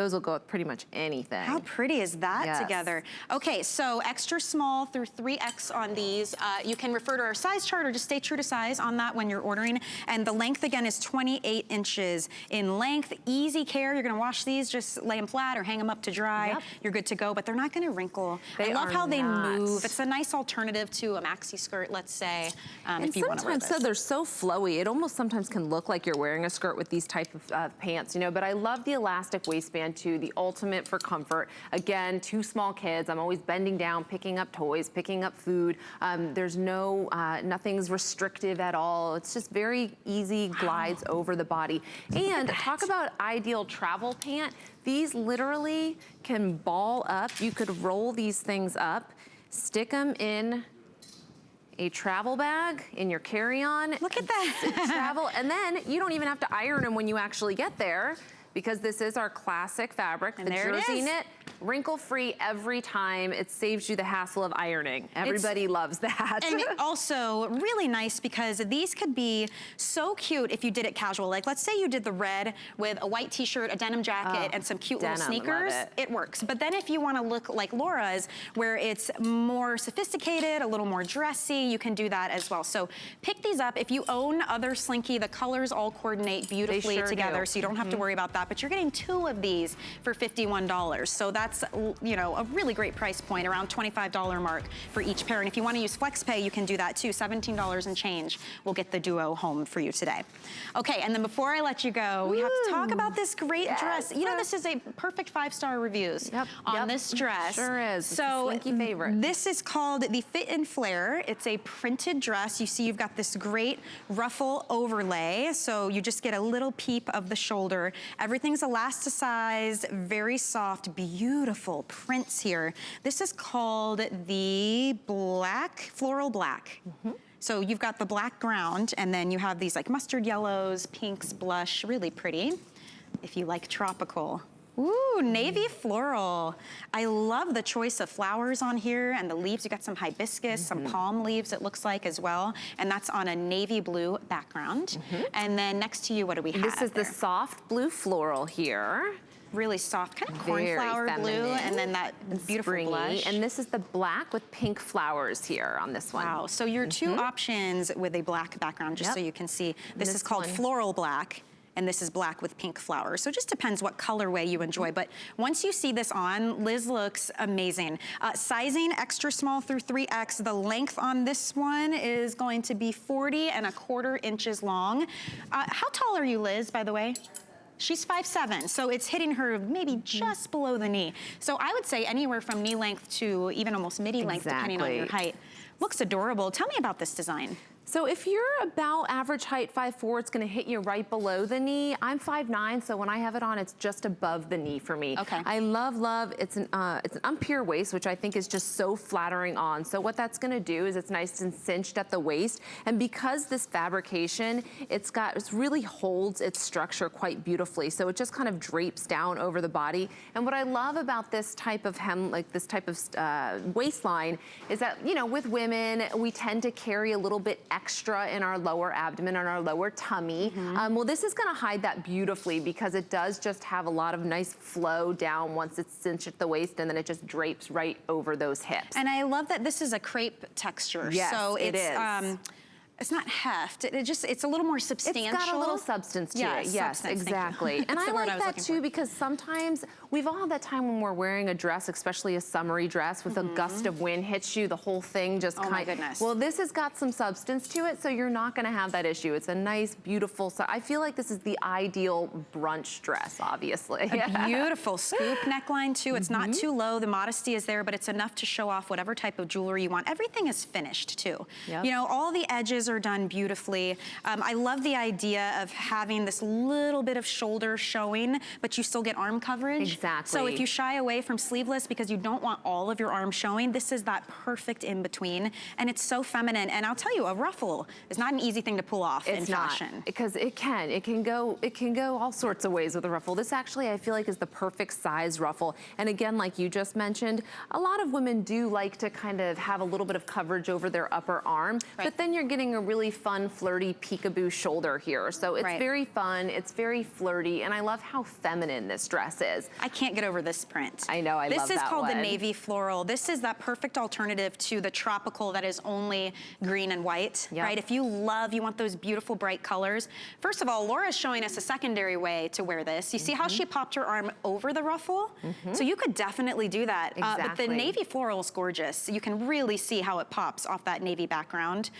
Speaker 9: those will go with pretty much anything.
Speaker 1: How pretty is that
Speaker 9: Yes.
Speaker 1: together? Okay, so extra small through 3X on these. You can refer to our size chart or just stay true to size on that when you're ordering. And the length again is 28 inches in length. Easy care. You're gonna wash these, just lay them flat or hang them up to dry.
Speaker 9: Yep.
Speaker 1: You're good to go, but they're not gonna wrinkle.
Speaker 9: They
Speaker 1: I love
Speaker 9: are
Speaker 1: how they
Speaker 9: not.
Speaker 1: move. It's a nice alternative to a maxi skirt, let's say,
Speaker 9: And
Speaker 1: if you wanna wear
Speaker 9: sometimes
Speaker 1: this.
Speaker 9: so they're so flowy, it almost sometimes can look like you're wearing a skirt with these type of pants, you know, but I love the elastic waistband too, the ultimate for comfort. Again, 2 small kids, I'm always bending down, picking up toys, picking up food. There's no, nothing's restrictive at all. It's just very easy, glides over the body. And talk about ideal travel pant. These literally can ball up. You could roll these things up, stick them in a travel bag, in your carry-on.
Speaker 1: Look at that.
Speaker 9: Travel, and then you don't even have to iron them when you actually get there, because this is our classic fabric,
Speaker 1: And
Speaker 9: the
Speaker 1: there it
Speaker 9: jersey
Speaker 1: is.
Speaker 9: knit, wrinkle-free every time. It saves you the hassle of ironing. Everybody loves that.
Speaker 1: And also really nice because these could be so cute if you did it casual. Like let's say you did the red with a white t-shirt, a denim jacket, and some cute little
Speaker 9: denim, love
Speaker 1: sneakers.
Speaker 9: it.
Speaker 1: It works. But then if you want to look like Laura's, where it's more sophisticated, a little more dressy, you can do that as well. So pick these up. If you own other Slinky, the colors all coordinate beautifully
Speaker 9: sure
Speaker 1: together,
Speaker 9: do.
Speaker 1: so you don't have to worry about that. But you're getting 2 of these for $51. So that's, you know, a really great price point, around $25 mark for each pair. And if you want to use FlexPay, you can do that too. $17 and change will get the duo home for you today. Okay, and then before I let you go, we have to talk about this great dress. You know, this is a perfect 5-star reviews on this dress.
Speaker 9: Sure is.
Speaker 1: So
Speaker 9: it's a Slinky favorite.
Speaker 1: this is called the Fit and Flare. It's a printed dress. You see you've got this great ruffle overlay. So you just get a little peep of the shoulder. Everything's elasticized, very soft, beautiful prints here. This is called the floral black. So you've got the black ground, and then you have these like mustard yellows, pinks, blush, really pretty. If you like tropical. Ooh, navy floral. I love the choice of flowers on here and the leaves. You got some hibiscus, some palm leaves it looks like as well. And that's on a navy blue background. And then next to you, what do we have
Speaker 9: This is
Speaker 1: there?
Speaker 9: the soft blue floral here.
Speaker 1: Really soft, kind of
Speaker 9: Very
Speaker 1: cornflower blue,
Speaker 9: feminine
Speaker 1: and then that beautiful
Speaker 9: springy.
Speaker 1: blush.
Speaker 9: And this is the black with pink flowers here on this one.
Speaker 1: Wow, so your 2 options with a black background, just so you can see. This is called
Speaker 9: one.
Speaker 1: floral black, and this is black with pink flowers. So it just depends what colorway you enjoy. But once you see this on, Liz looks amazing. Sizing extra small through 3X. The length on this one is going to be 40¼ inches long. How tall are you, Liz, by the way? She's 5'7", so it's hitting her maybe just below the knee. So I would say anywhere from knee length to even almost midi length, depending on your height. Looks adorable. Tell me about this design.
Speaker 9: So if you're about average height, 5'4", it's gonna hit you right below the knee. I'm 5'9", so when I have it on, it's just above the knee for me.
Speaker 1: Okay.
Speaker 9: I love, it's an unpure waist, which I think is just so flattering on. So what that's gonna do is it's nice and cinched at the waist. And because this fabrication, it really holds its structure quite beautifully. So it just kind of drapes down over the body. And what I love about this type of hem, like this type of waistline, is that, you know, with women, we tend to carry a little bit extra in our lower abdomen and our lower tummy. Well, this is gonna hide that beautifully because it does just have a lot of nice flow down once it's cinched at the waist, and then it just drapes right over those hips.
Speaker 1: And I love that this is a crepe texture.
Speaker 9: Yes,
Speaker 1: so
Speaker 9: it is.
Speaker 1: It's not heft. It's a little more substantial.
Speaker 9: It's got a little substance to it. Yes,
Speaker 1: substance,
Speaker 9: exactly. And
Speaker 1: That's
Speaker 9: I
Speaker 1: the word
Speaker 9: like
Speaker 1: was
Speaker 9: that
Speaker 1: looking
Speaker 9: too
Speaker 1: for.
Speaker 9: because sometimes we've all had that time when we're wearing a dress, especially a summery dress, with a gust of wind hits you, the whole thing just
Speaker 1: my goodness.
Speaker 9: Well, this has got some substance to it, so you're not going to have that issue. It's a nice, beautiful. So I feel like this is the ideal brunch dress, obviously.
Speaker 1: A beautiful scoop neckline too. It's not too low. The modesty is there, but it's enough to show off whatever type of jewelry you want. Everything is finished too.
Speaker 9: Yep.
Speaker 1: You know, all the edges are done beautifully. I love the idea of having this little bit of shoulder showing, but you still get arm coverage.
Speaker 9: Exactly.
Speaker 1: So if you shy away from sleeveless because you don't want all of your arm showing, this is that perfect in between. And it's so feminine. And I'll tell you, a ruffle is not an easy thing to pull off in fashion.
Speaker 9: Because it can go all sorts of ways with a ruffle. This actually, I feel like, is the perfect size ruffle. And again, like you just mentioned, a lot of women do like to kind of have a little bit of coverage over their upper arm, but then you're getting a really fun, flirty peekaboo shoulder here. So it's very fun, it's very flirty, and I love how feminine this dress is.
Speaker 1: I can't get over this print.
Speaker 9: I know, I love that one.
Speaker 1: This is called the navy floral. This is that perfect alternative to the tropical that is only green and white, right? If you want those beautiful bright colors. First of all, Laura's showing us a secondary way to wear this. You see how she popped her arm over the ruffle? So you could definitely do that. But the navy floral is gorgeous. You can really see how it pops off that navy background.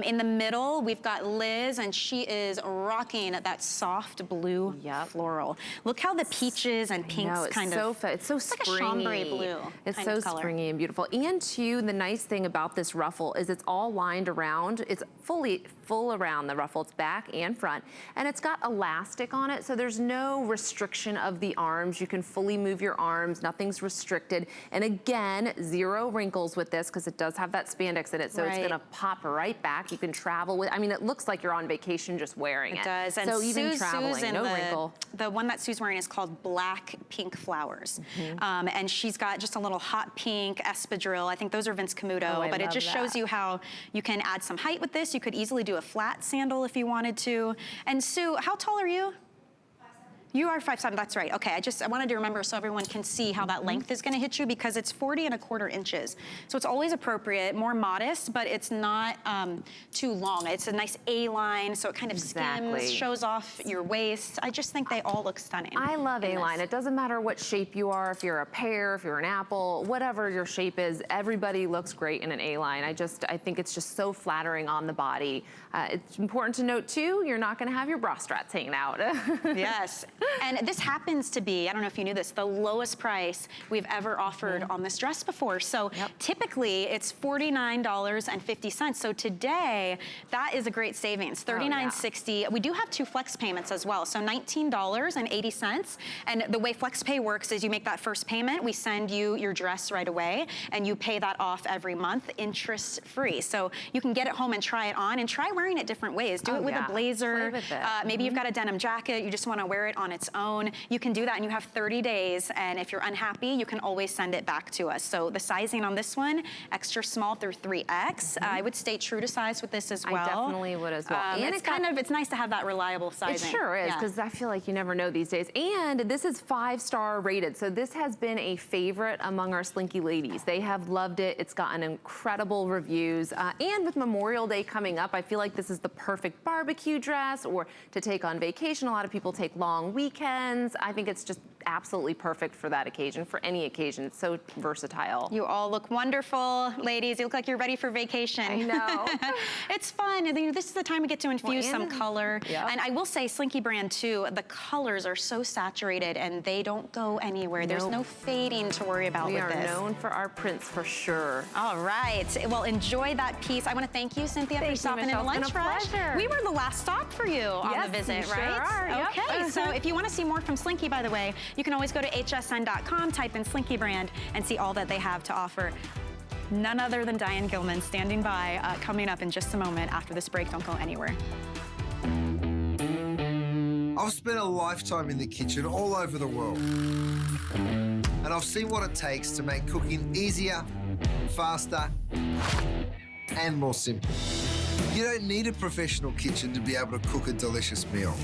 Speaker 1: In the middle, we've got Liz, and she is rocking that soft blue floral. Look how the peaches and pinks
Speaker 9: it's so springy.
Speaker 1: Like a chambray blue.
Speaker 9: It's so springy and beautiful. And too, the nice thing about this ruffle is it's all lined around. It's full around the ruffle. It's back and front. And it's got elastic on it, so there's no restriction of the arms. You can fully move your arms. Nothing's restricted. And again, 0 wrinkles with this because it does have that spandex in it, so it's going to pop right back. You can travel with, I mean, it looks like you're on vacation just wearing it.
Speaker 1: It does. And
Speaker 9: so even traveling, no wrinkle.
Speaker 1: The one that Sue's wearing is called Black Pink Flowers. And she's got just a little hot pink espadrille. I think those are Vince Camuto, but it just shows you how you can add some height with this. You could easily do a flat sandal if you wanted to. And Sue, how tall are you? You are 5'7", that's right. Okay, I wanted to remember so everyone can see how that length is gonna hit you because it's 40¼ inches. So it's always appropriate, more modest, but it's not too long. It's a nice A-line, so it kind of skims, shows off your waist. I just think they all look stunning.
Speaker 9: I love A-line. It doesn't matter what shape you are, if you're a pear, if you're an apple, whatever your shape is, everybody looks great in an A-line. I think it's just so flattering on the body. It's important to note too, you're not gonna have your bra straps hanging out.
Speaker 1: Yes. And this happens to be, I don't know if you knew this, the lowest price we've ever offered on this dress before. So typically it's $49.50. So today, that is a great savings, $39.60. We do have 2 flex payments as well. So $19.80. And the way FlexPay works is you make that first payment, we send you your dress right away, and you pay that off every month, interest-free. So you can get it home and try it on and try wearing it different ways. Do it with a blazer. Maybe you've got a denim jacket, you just want to wear it on its own. You can do that, and you have 30 days, and if you're unhappy, you can always send it back to us. So the sizing on this one, extra small through 3X. I would stay true to size with this as well.
Speaker 9: I definitely would as well.
Speaker 1: And it's nice to have that reliable sizing.
Speaker 9: It sure is, because I feel like you never know these days. And this is 5-star rated, so this has been a favorite among our Slinky ladies. They have loved it. It's gotten incredible reviews. And with Memorial Day coming up, I feel like this is the perfect barbecue dress or to take on vacation. A lot of people take long weekends. I think it's just absolutely perfect for that occasion, for any occasion. It's so versatile.
Speaker 1: You all look wonderful, ladies. You look like you're ready for vacation.
Speaker 9: I know.
Speaker 1: It's fun. And this is the time we get to infuse some color. And I will say, Slinky Brand too, the colors are so saturated and they don't go anywhere. There's no fading to worry about with this.
Speaker 9: We are known for our prints for sure.
Speaker 1: All right. Well, enjoy that piece. I want to thank you, Cynthia, for stopping in the lunch rush. We were the last stop for you on the visit, right?
Speaker 9: Sure are.
Speaker 1: Okay. So if you want to see more from Slinky, by the way, you can always go to hsn.com, type in Slinky Brand, and see all that they have to offer. None other than Diane Gilman standing by, coming up in just a moment after this break. Don't go anywhere.
Speaker 10: I've spent a lifetime in the kitchen all over the world. And I've seen what it takes to make cooking easier, faster, and more simple. You don't need a professional kitchen to be able to cook a delicious meal.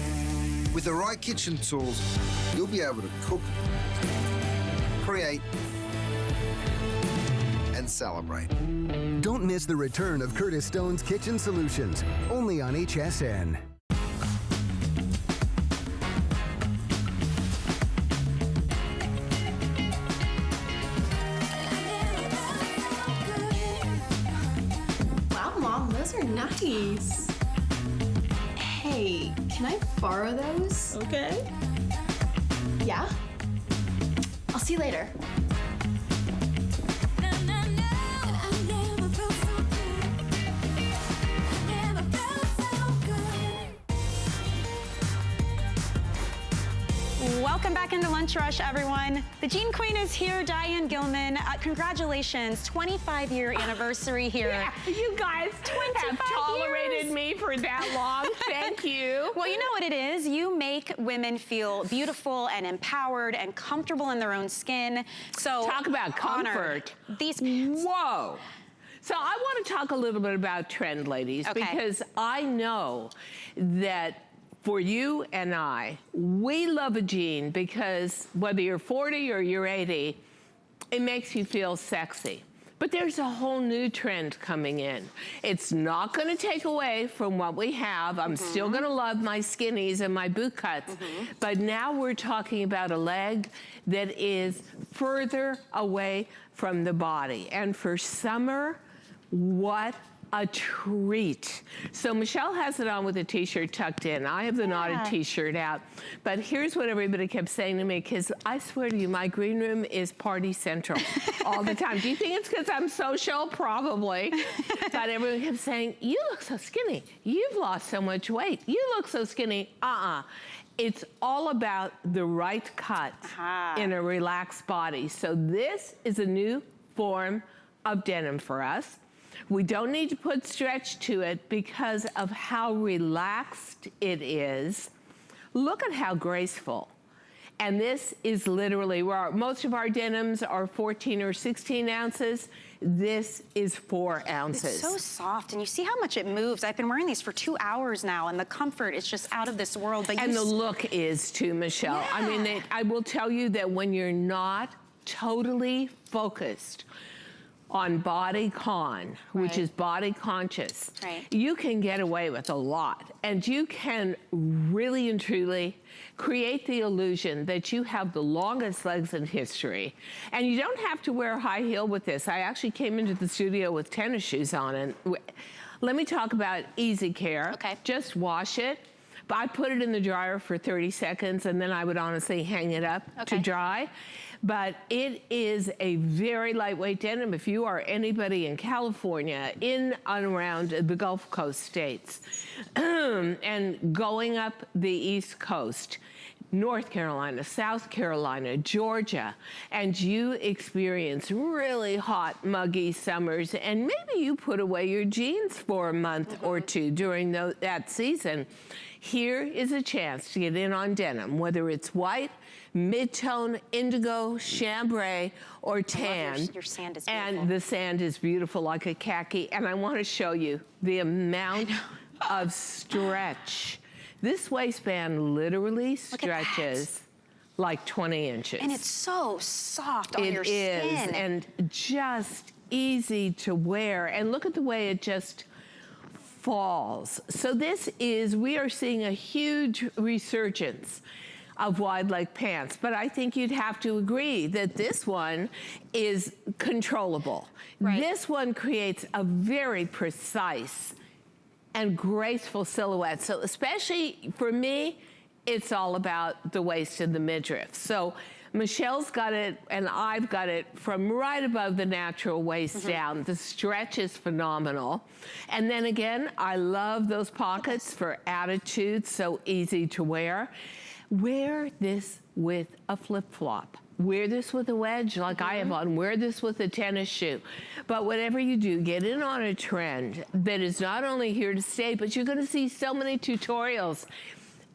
Speaker 10: With the right kitchen tools, you'll be able to cook, create, and celebrate.
Speaker 11: Don't miss the return of Curtis Stone's Kitchen Solutions, only on HSN.
Speaker 12: Wow, Mom, those are nice. Hey, can I borrow those? Okay. Yeah? I'll see you later.
Speaker 1: Welcome back into Lunch Rush, everyone. The Jean Queen is here, Diane Gilman. Congratulations, 25-year anniversary here.
Speaker 13: Yeah, you guys have tolerated me for that long. Thank you.
Speaker 1: Well, you know what it is. You make women feel beautiful and empowered and comfortable in their own skin. So
Speaker 13: talk about comfort.
Speaker 1: These pants.
Speaker 13: Whoa. So I want to talk a little bit about trend, ladies, because I know that for you and I, we love a jean because whether you're 40 or you're 80, it makes you feel sexy. But there's a whole new trend coming in. It's not going to take away from what we have. I'm still going to love my skinnies and my boot cuts. But now we're talking about a leg that is further away from the body. And for summer, what a treat. So Michelle has it on with a t-shirt tucked in. I have the knotted t-shirt out. But here's what everybody kept saying to me, because I swear to you, my green room is party central all the time. Do you think it's because I'm social? Probably. But everyone kept saying, you look so skinny. You've lost so much weight. You look so skinny. It's all about the right cut in a relaxed body. So this is a new form of denim for us. We don't need to put stretch to it because of how relaxed it is. Look at how graceful. And this is literally, most of our denims are 14 or 16 ounces. This is 4 ounces.
Speaker 1: It's so soft, and you see how much it moves. I've been wearing these for 2 hours now, and the comfort is just out of this world. But
Speaker 13: and the look is too, Michelle. I mean, I will tell you that when you're not totally focused on body con, which is body conscious, you can get away with a lot. And you can really and truly create the illusion that you have the longest legs in history. And you don't have to wear a high heel with this. I actually came into the studio with tennis shoes on. And let me talk about easy care. Just wash it. But I put it in the dryer for 30 seconds, and then I would honestly hang it up to dry. But it is a very lightweight denim. If you are anybody in California, in and around the Gulf Coast states, and going up the East Coast, North Carolina, South Carolina, Georgia, and you experience really hot, muggy summers, and maybe you put away your jeans for a month or two during that season, here is a chance to get in on denim, whether it's white, mid-tone, indigo, chambray, or tan.
Speaker 1: Your sand is beautiful.
Speaker 13: And the sand is beautiful like a khaki. And I want to show you the amount of stretch. This waistband literally stretches like 20 inches.
Speaker 1: And it's so soft on your skin.
Speaker 13: It is, and just easy to wear. And look at the way it just falls. So we are seeing a huge resurgence of wide leg pants, but I think you'd have to agree that this one is controllable. This one creates a very precise and graceful silhouette. So especially for me, it's all about the waist and the midriff. So Michelle's got it, and I've got it from right above the natural waist down. The stretch is phenomenal. And then again, I love those pockets for attitude, so easy to wear. Wear this with a flip-flop. Wear this with a wedge like I have on. Wear this with a tennis shoe. But whatever you do, get in on a trend that is not only here to stay, but you're going to see so many tutorials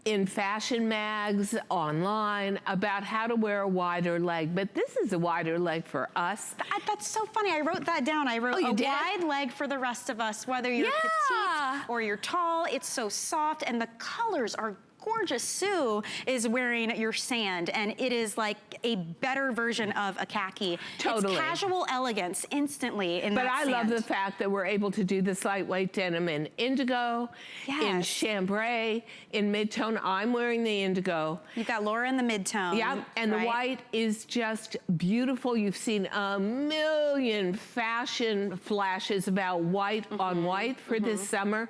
Speaker 13: in fashion mags, online, about how to wear a wider leg. But this is a wider leg for us.
Speaker 1: That's so funny. I wrote that down. I wrote a wide leg for the rest of us, whether you're petite or you're tall. It's so soft, and the colors are gorgeous. Sue is wearing your sand, and it is like a better version of a khaki.
Speaker 13: Totally.
Speaker 1: It's casual elegance instantly in that sand.
Speaker 13: But I love the fact that we're able to do this lightweight denim in indigo, in chambray, in mid-tone. I'm wearing the indigo.
Speaker 1: You've got Laura in the mid-tone.
Speaker 13: Yeah, and the white is just beautiful. You've seen a million fashion flashes about white on white for this summer.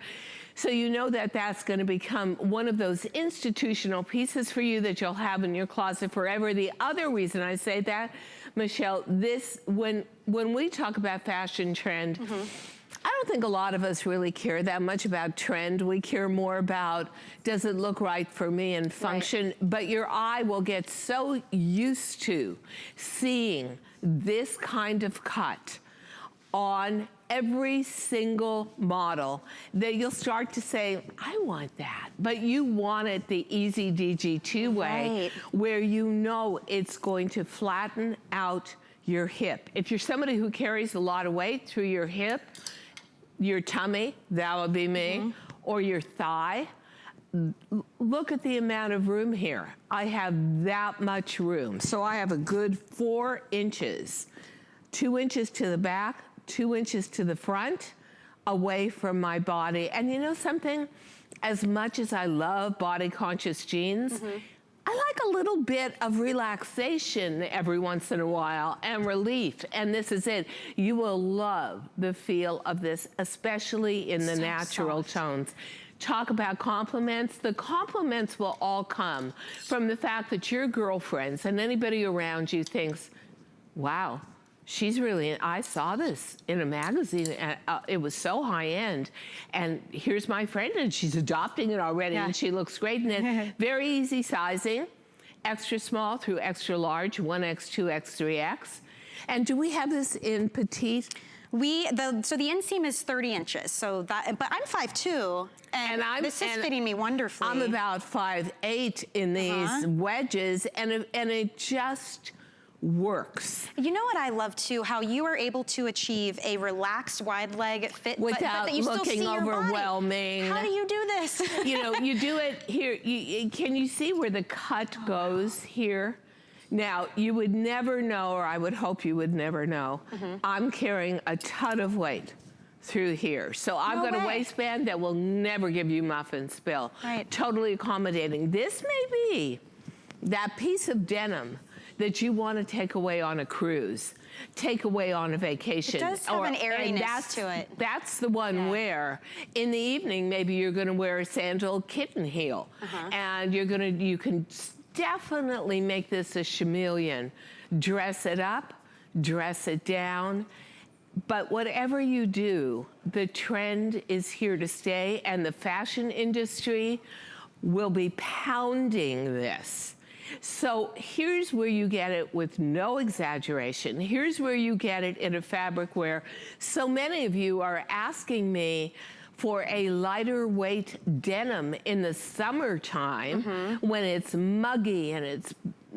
Speaker 13: So you know that that's going to become one of those institutional pieces for you that you'll have in your closet forever. The other reason I say that, Michelle, when we talk about fashion trend, I don't think a lot of us really care that much about trend. We care more about, does it look right for me and function? But your eye will get so used to seeing this kind of cut on every single model that you'll start to say, I want that. But you want it the easy DG2 way, where you know it's going to flatten out your hip. If you're somebody who carries a lot of weight through your hip, your tummy, that would be me, or your thigh, look at the amount of room here. I have that much room. So I have a good 4 inches, 2 inches to the back, 2 inches to the front, away from my body. And you know something? As much as I love body conscious jeans, I like a little bit of relaxation every once in a while and relief, and this is it. You will love the feel of this, especially in the natural tones. Talk about compliments. The compliments will all come from the fact that your girlfriends and anybody around you thinks, wow, she's really, I saw this in a magazine, and it was so high end, and here's my friend, and she's adopting it already, and she looks great in it. Very easy sizing, extra small through extra large, 1X, 2X, 3X. And do we have this in petite?
Speaker 1: So the inseam is 30 inches, so that, but I'm 5'2", and this is fitting me wonderfully.
Speaker 13: I'm about 5'8" in these wedges, and it just works.
Speaker 1: You know what I love too? How you are able to achieve a relaxed wide leg fit,
Speaker 13: without
Speaker 1: but that you
Speaker 13: looking
Speaker 1: still see
Speaker 13: overwhelming.
Speaker 1: Your body. How do you do this?
Speaker 13: You know, you do it here. Can you see where the cut goes here? Now, you would never know, or I would hope you would never know, I'm carrying a ton of weight through here. So I've got a waistband that will never give you muffin spill. Right. Totally accommodating. This may be that piece of denim that you want to take away on a cruise, take away on a vacation.
Speaker 1: It does have an airiness to it.
Speaker 13: That's the one where in the evening, maybe you're going to wear a sandal kitten heel, and you can definitely make this a chameleon. Dress it up, dress it down. But whatever you do, the trend is here to stay, and the fashion industry will be pounding this. So here's where you get it with no exaggeration. Here's where you get it in a fabric where so many of you are asking me for a lighter weight denim in the summertime when it's muggy and it's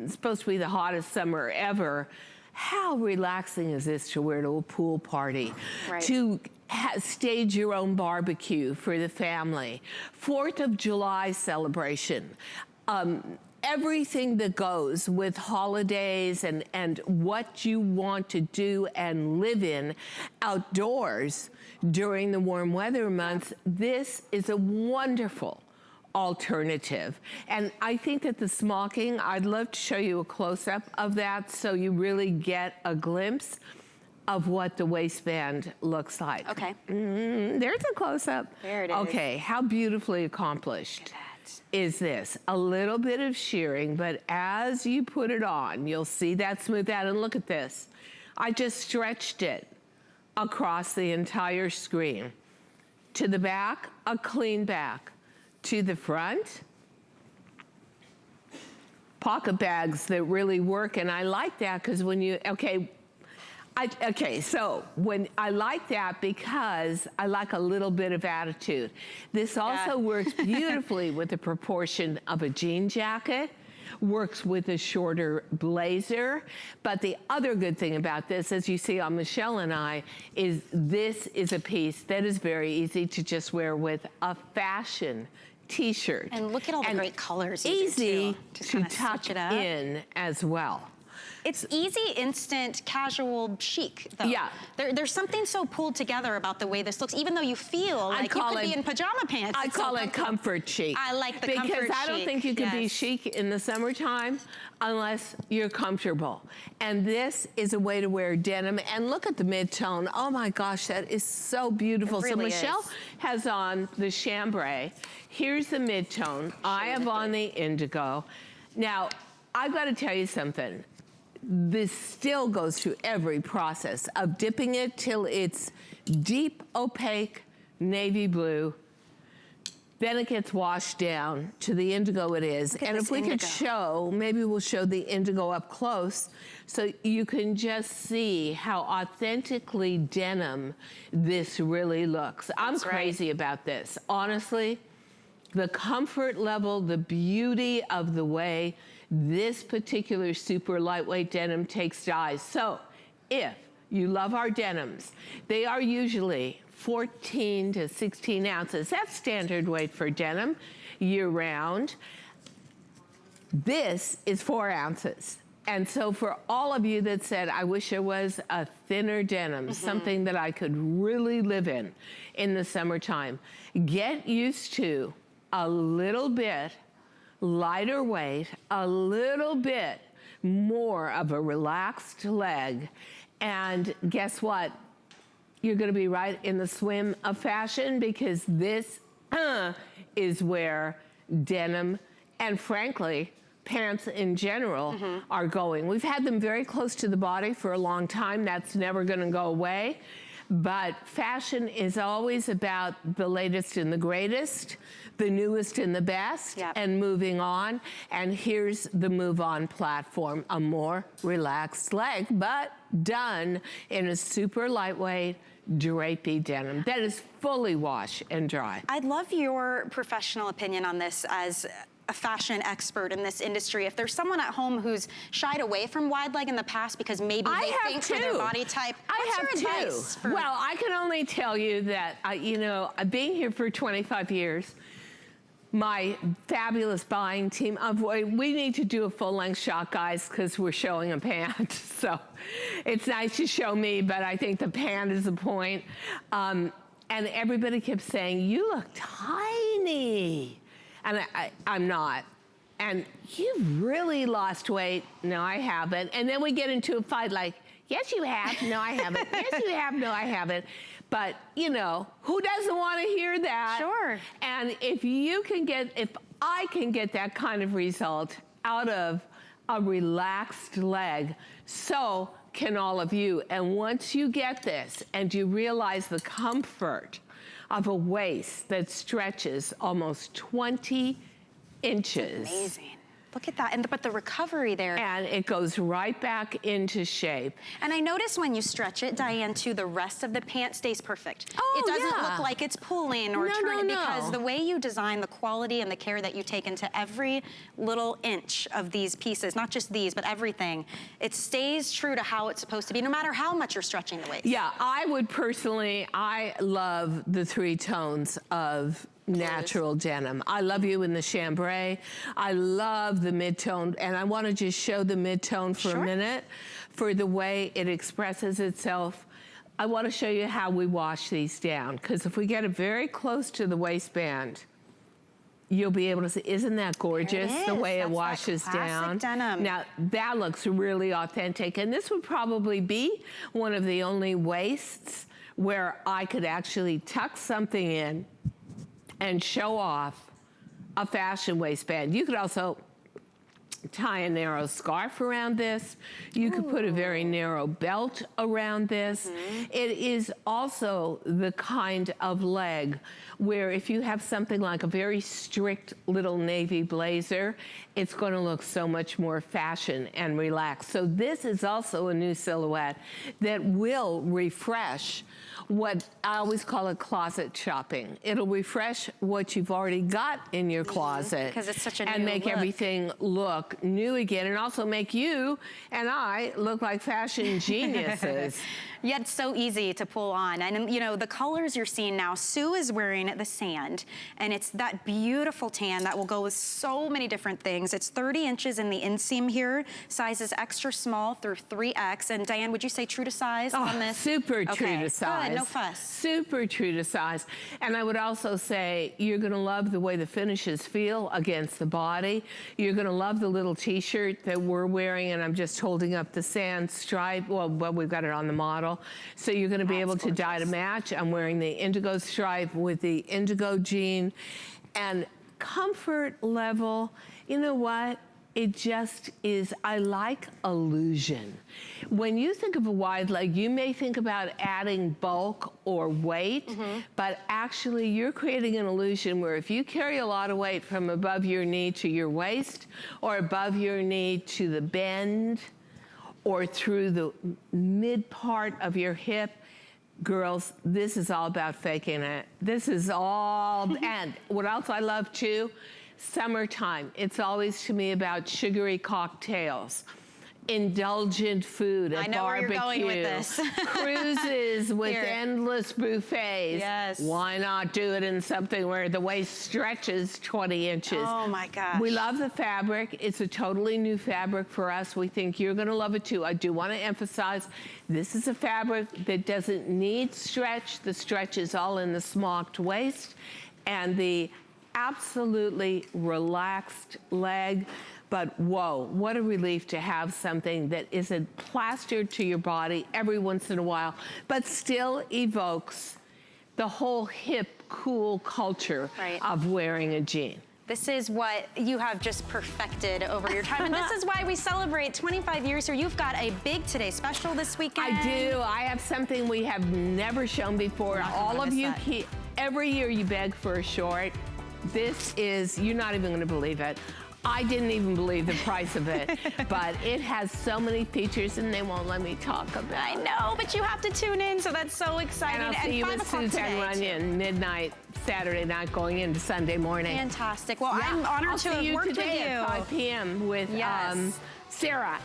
Speaker 13: supposed to be the hottest summer ever. How relaxing is this to wear to a pool party? To stage your own barbecue for the family. 4th of July celebration. Everything that goes with holidays and what you want to do and live in outdoors during the warm weather months, this is a wonderful alternative. And I think that the smocking, I'd love to show you a close-up of that so you really get a glimpse of what the waistband looks like.
Speaker 1: Okay.
Speaker 13: There's a close-up.
Speaker 1: There it is.
Speaker 13: Okay, how beautifully accomplished is this? A little bit of shearing, but as you put it on, you'll see that smooth out. And look at this. I just stretched it across the entire screen. To the back, a clean back. To the front, pocket bags that really work. And I like that because when you, so when I like that because I like a little bit of attitude. This also works beautifully with the proportion of a jean jacket, works with a shorter blazer. But the other good thing about this, as you see on Michelle and I, is this is a piece that is very easy to just wear with a fashion t-shirt.
Speaker 1: And look at all the great colors.
Speaker 13: Easy
Speaker 1: to
Speaker 13: tuck in as well.
Speaker 1: It's easy, instant, casual chic, though. Yeah. There's something so pulled together about the way this looks, even though you feel like you could be in pajama pants.
Speaker 13: I call it comfort chic.
Speaker 1: I like the comfort chic.
Speaker 13: Because I don't think you can be chic in the summertime unless you're comfortable. And this is a way to wear denim. And look at the mid-tone. Oh my gosh, that is so beautiful.
Speaker 1: It really
Speaker 13: so Michelle has on the chambray. Here's the mid-tone. I have on the indigo. Now, I've got to tell you something. This still goes through every process of dipping it till it's deep, opaque, navy blue. Then it gets washed down to the indigo it is. And if we could show, maybe we'll show the indigo up close so you can just see how authentically denim this really looks. I'm crazy about this. Honestly, the comfort level, the beauty of the way this particular super lightweight denim takes dyes. So if you love our denims, they are usually 14 to 16 ounces. That's standard weight for denim year round. This is 4 ounces. And so for all of you that said, I wish there was a thinner denim, something that I could really live in the summertime, get used to a little bit lighter weight, a little bit more of a relaxed leg. And guess what? You're gonna be right in the swim of fashion, because this is where denim and, frankly, pants in general are going. We've had them very close to the body for a long time. That's never gonna go away. But fashion is always about the latest and the greatest, the newest and the best, and moving on. And here's the Move On platform, a more relaxed leg, but done in a super lightweight, drapey denim that is fully wash and dry.
Speaker 1: I'd love your professional opinion on this as a fashion expert in this industry. If there's someone at home who's shied away from wide leg in the past because maybe they think for their body type, what's your advice?
Speaker 13: Well, I can only tell you that, you know, being here for 25 years, my fabulous buying team, we need to do a full-length shot, guys, because we're showing a pant. So it's nice to show me, but I think the pant is the point. And everybody kept saying, you look tiny. And I'm not. And you've really lost weight. No, I haven't. And then we get into a fight like, yes, you have. No, I haven't. Yes, you have. No, I haven't. But, you know, who doesn't want to hear that?
Speaker 1: Sure.
Speaker 13: And if I can get that kind of result out of a relaxed leg, so can all of you. And once you get this and you realize the comfort of a waist that stretches almost 20 inches.
Speaker 1: That's amazing. Look at that, but the recovery there.
Speaker 13: And it goes right back into shape.
Speaker 1: And I notice when you stretch it, Diane, too, the rest of the pant stays perfect.
Speaker 13: Oh,
Speaker 1: it doesn't look like it's pulling or turning, because the way you design, the quality and the care that you take into every little inch of these pieces, not just these, but everything, it stays true to how it's supposed to be, no matter how much you're stretching the waist.
Speaker 13: Yeah, I love the 3 tones of natural denim. I love you in the chambray. I love the mid-tone, and I want to just show the mid-tone for a minute for the way it expresses itself. I want to show you how we wash these down, because if we get it very close to the waistband, you'll be able to see. Isn't that gorgeous, the way it washes down?
Speaker 1: Denim.
Speaker 13: Now, that looks really authentic, and this would probably be one of the only waists where I could actually tuck something in and show off a fashion waistband. You could also tie a narrow scarf around this. You could put a very narrow belt around this. It is also the kind of leg where if you have something like a very strict little navy blazer, it's going to look so much more fashion and relaxed. So this is also a new silhouette that will refresh what I always call it closet shopping. It'll refresh what you've already got in your closet.
Speaker 1: Because it's such a new
Speaker 13: and make
Speaker 1: look.
Speaker 13: Everything look new again, and also make you and I look like fashion geniuses.
Speaker 1: Yet it's so easy to pull on. And you know, the colors you're seeing now, Sue is wearing the sand, and it's that beautiful tan that will go with so many different things. It's 30 inches in the inseam here, sizes extra small through 3X. And Diane, would you say true to size on this?
Speaker 13: Super true to size.
Speaker 1: Good, no fuss.
Speaker 13: Super true to size. And I would also say you're gonna love the way the finishes feel against the body. You're gonna love the little t-shirt that we're wearing, and I'm just holding up the sand stripe. Well, we've got it on the model. So you're gonna be able to dye to match. I'm wearing the indigo stripe with the indigo jean. And comfort level, you know what? It just is, I like illusion. When you think of a wide leg, you may think about adding bulk or weight, but actually you're creating an illusion where if you carry a lot of weight from above your knee to your waist, or above your knee to the bend, or through the mid part of your hip, girls, this is all about faking it. This is all, and what else I love too, summertime. It's always to me about sugary cocktails. indulgent food, a
Speaker 1: I know
Speaker 13: barbecue,
Speaker 1: where you're going with this.
Speaker 13: cruises with
Speaker 1: Here.
Speaker 13: endless buffets.
Speaker 1: Yes.
Speaker 13: Why not do it in something where the waist stretches 20 inches?
Speaker 1: Oh my gosh.
Speaker 13: We love the fabric. It's a totally new fabric for us. We think you're going to love it too. I do want to emphasize, this is a fabric that doesn't need stretch. The stretch is all in the smocked waist and the absolutely relaxed leg. But whoa, what a relief to have something that isn't plastered to your body every once in a while, but still evokes the whole hip, cool culture of wearing a jean.
Speaker 1: This is what you have just perfected over your time. And this is why we celebrate 25 years here. You've got a big Today Special this weekend.
Speaker 13: I do. I have something we have never shown before. All of you, every year you beg for a short. This is, you're not even going to believe it. I didn't even believe the price of it, but it has so many features and they won't let me talk about it.
Speaker 1: I know, but you have to tune in, so that's so exciting.
Speaker 13: And I'll see you with Suzanne Runyon midnight, Saturday night, going into Sunday morning.
Speaker 1: Fantastic. Well, I'm honored to have worked with you.
Speaker 13: I'll see you today at 5 p.m. with Sarah.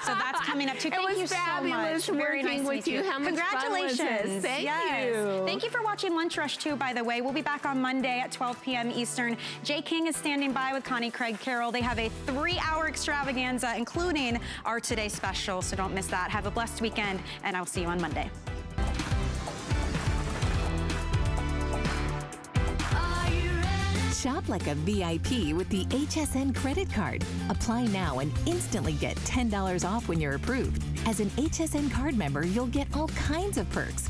Speaker 1: So that's coming up too. Thank you so much. Very nice to meet you.
Speaker 13: How much
Speaker 1: Congratulations.
Speaker 13: fun was this? Thank you.
Speaker 1: Thank you for watching Lunch Rush too, by the way. We'll be back on Monday at 12 p.m. Eastern. Jay King is standing by with Connie Craig Carroll. They have a 3-hour extravaganza, including our Today Special, so don't miss that. Have a blessed weekend, and I'll see you on Monday.
Speaker 14: Shop like a VIP with the HSN credit card. Apply now and instantly get $10 off when you're approved. As an HSN card member, you'll get all kinds of perks,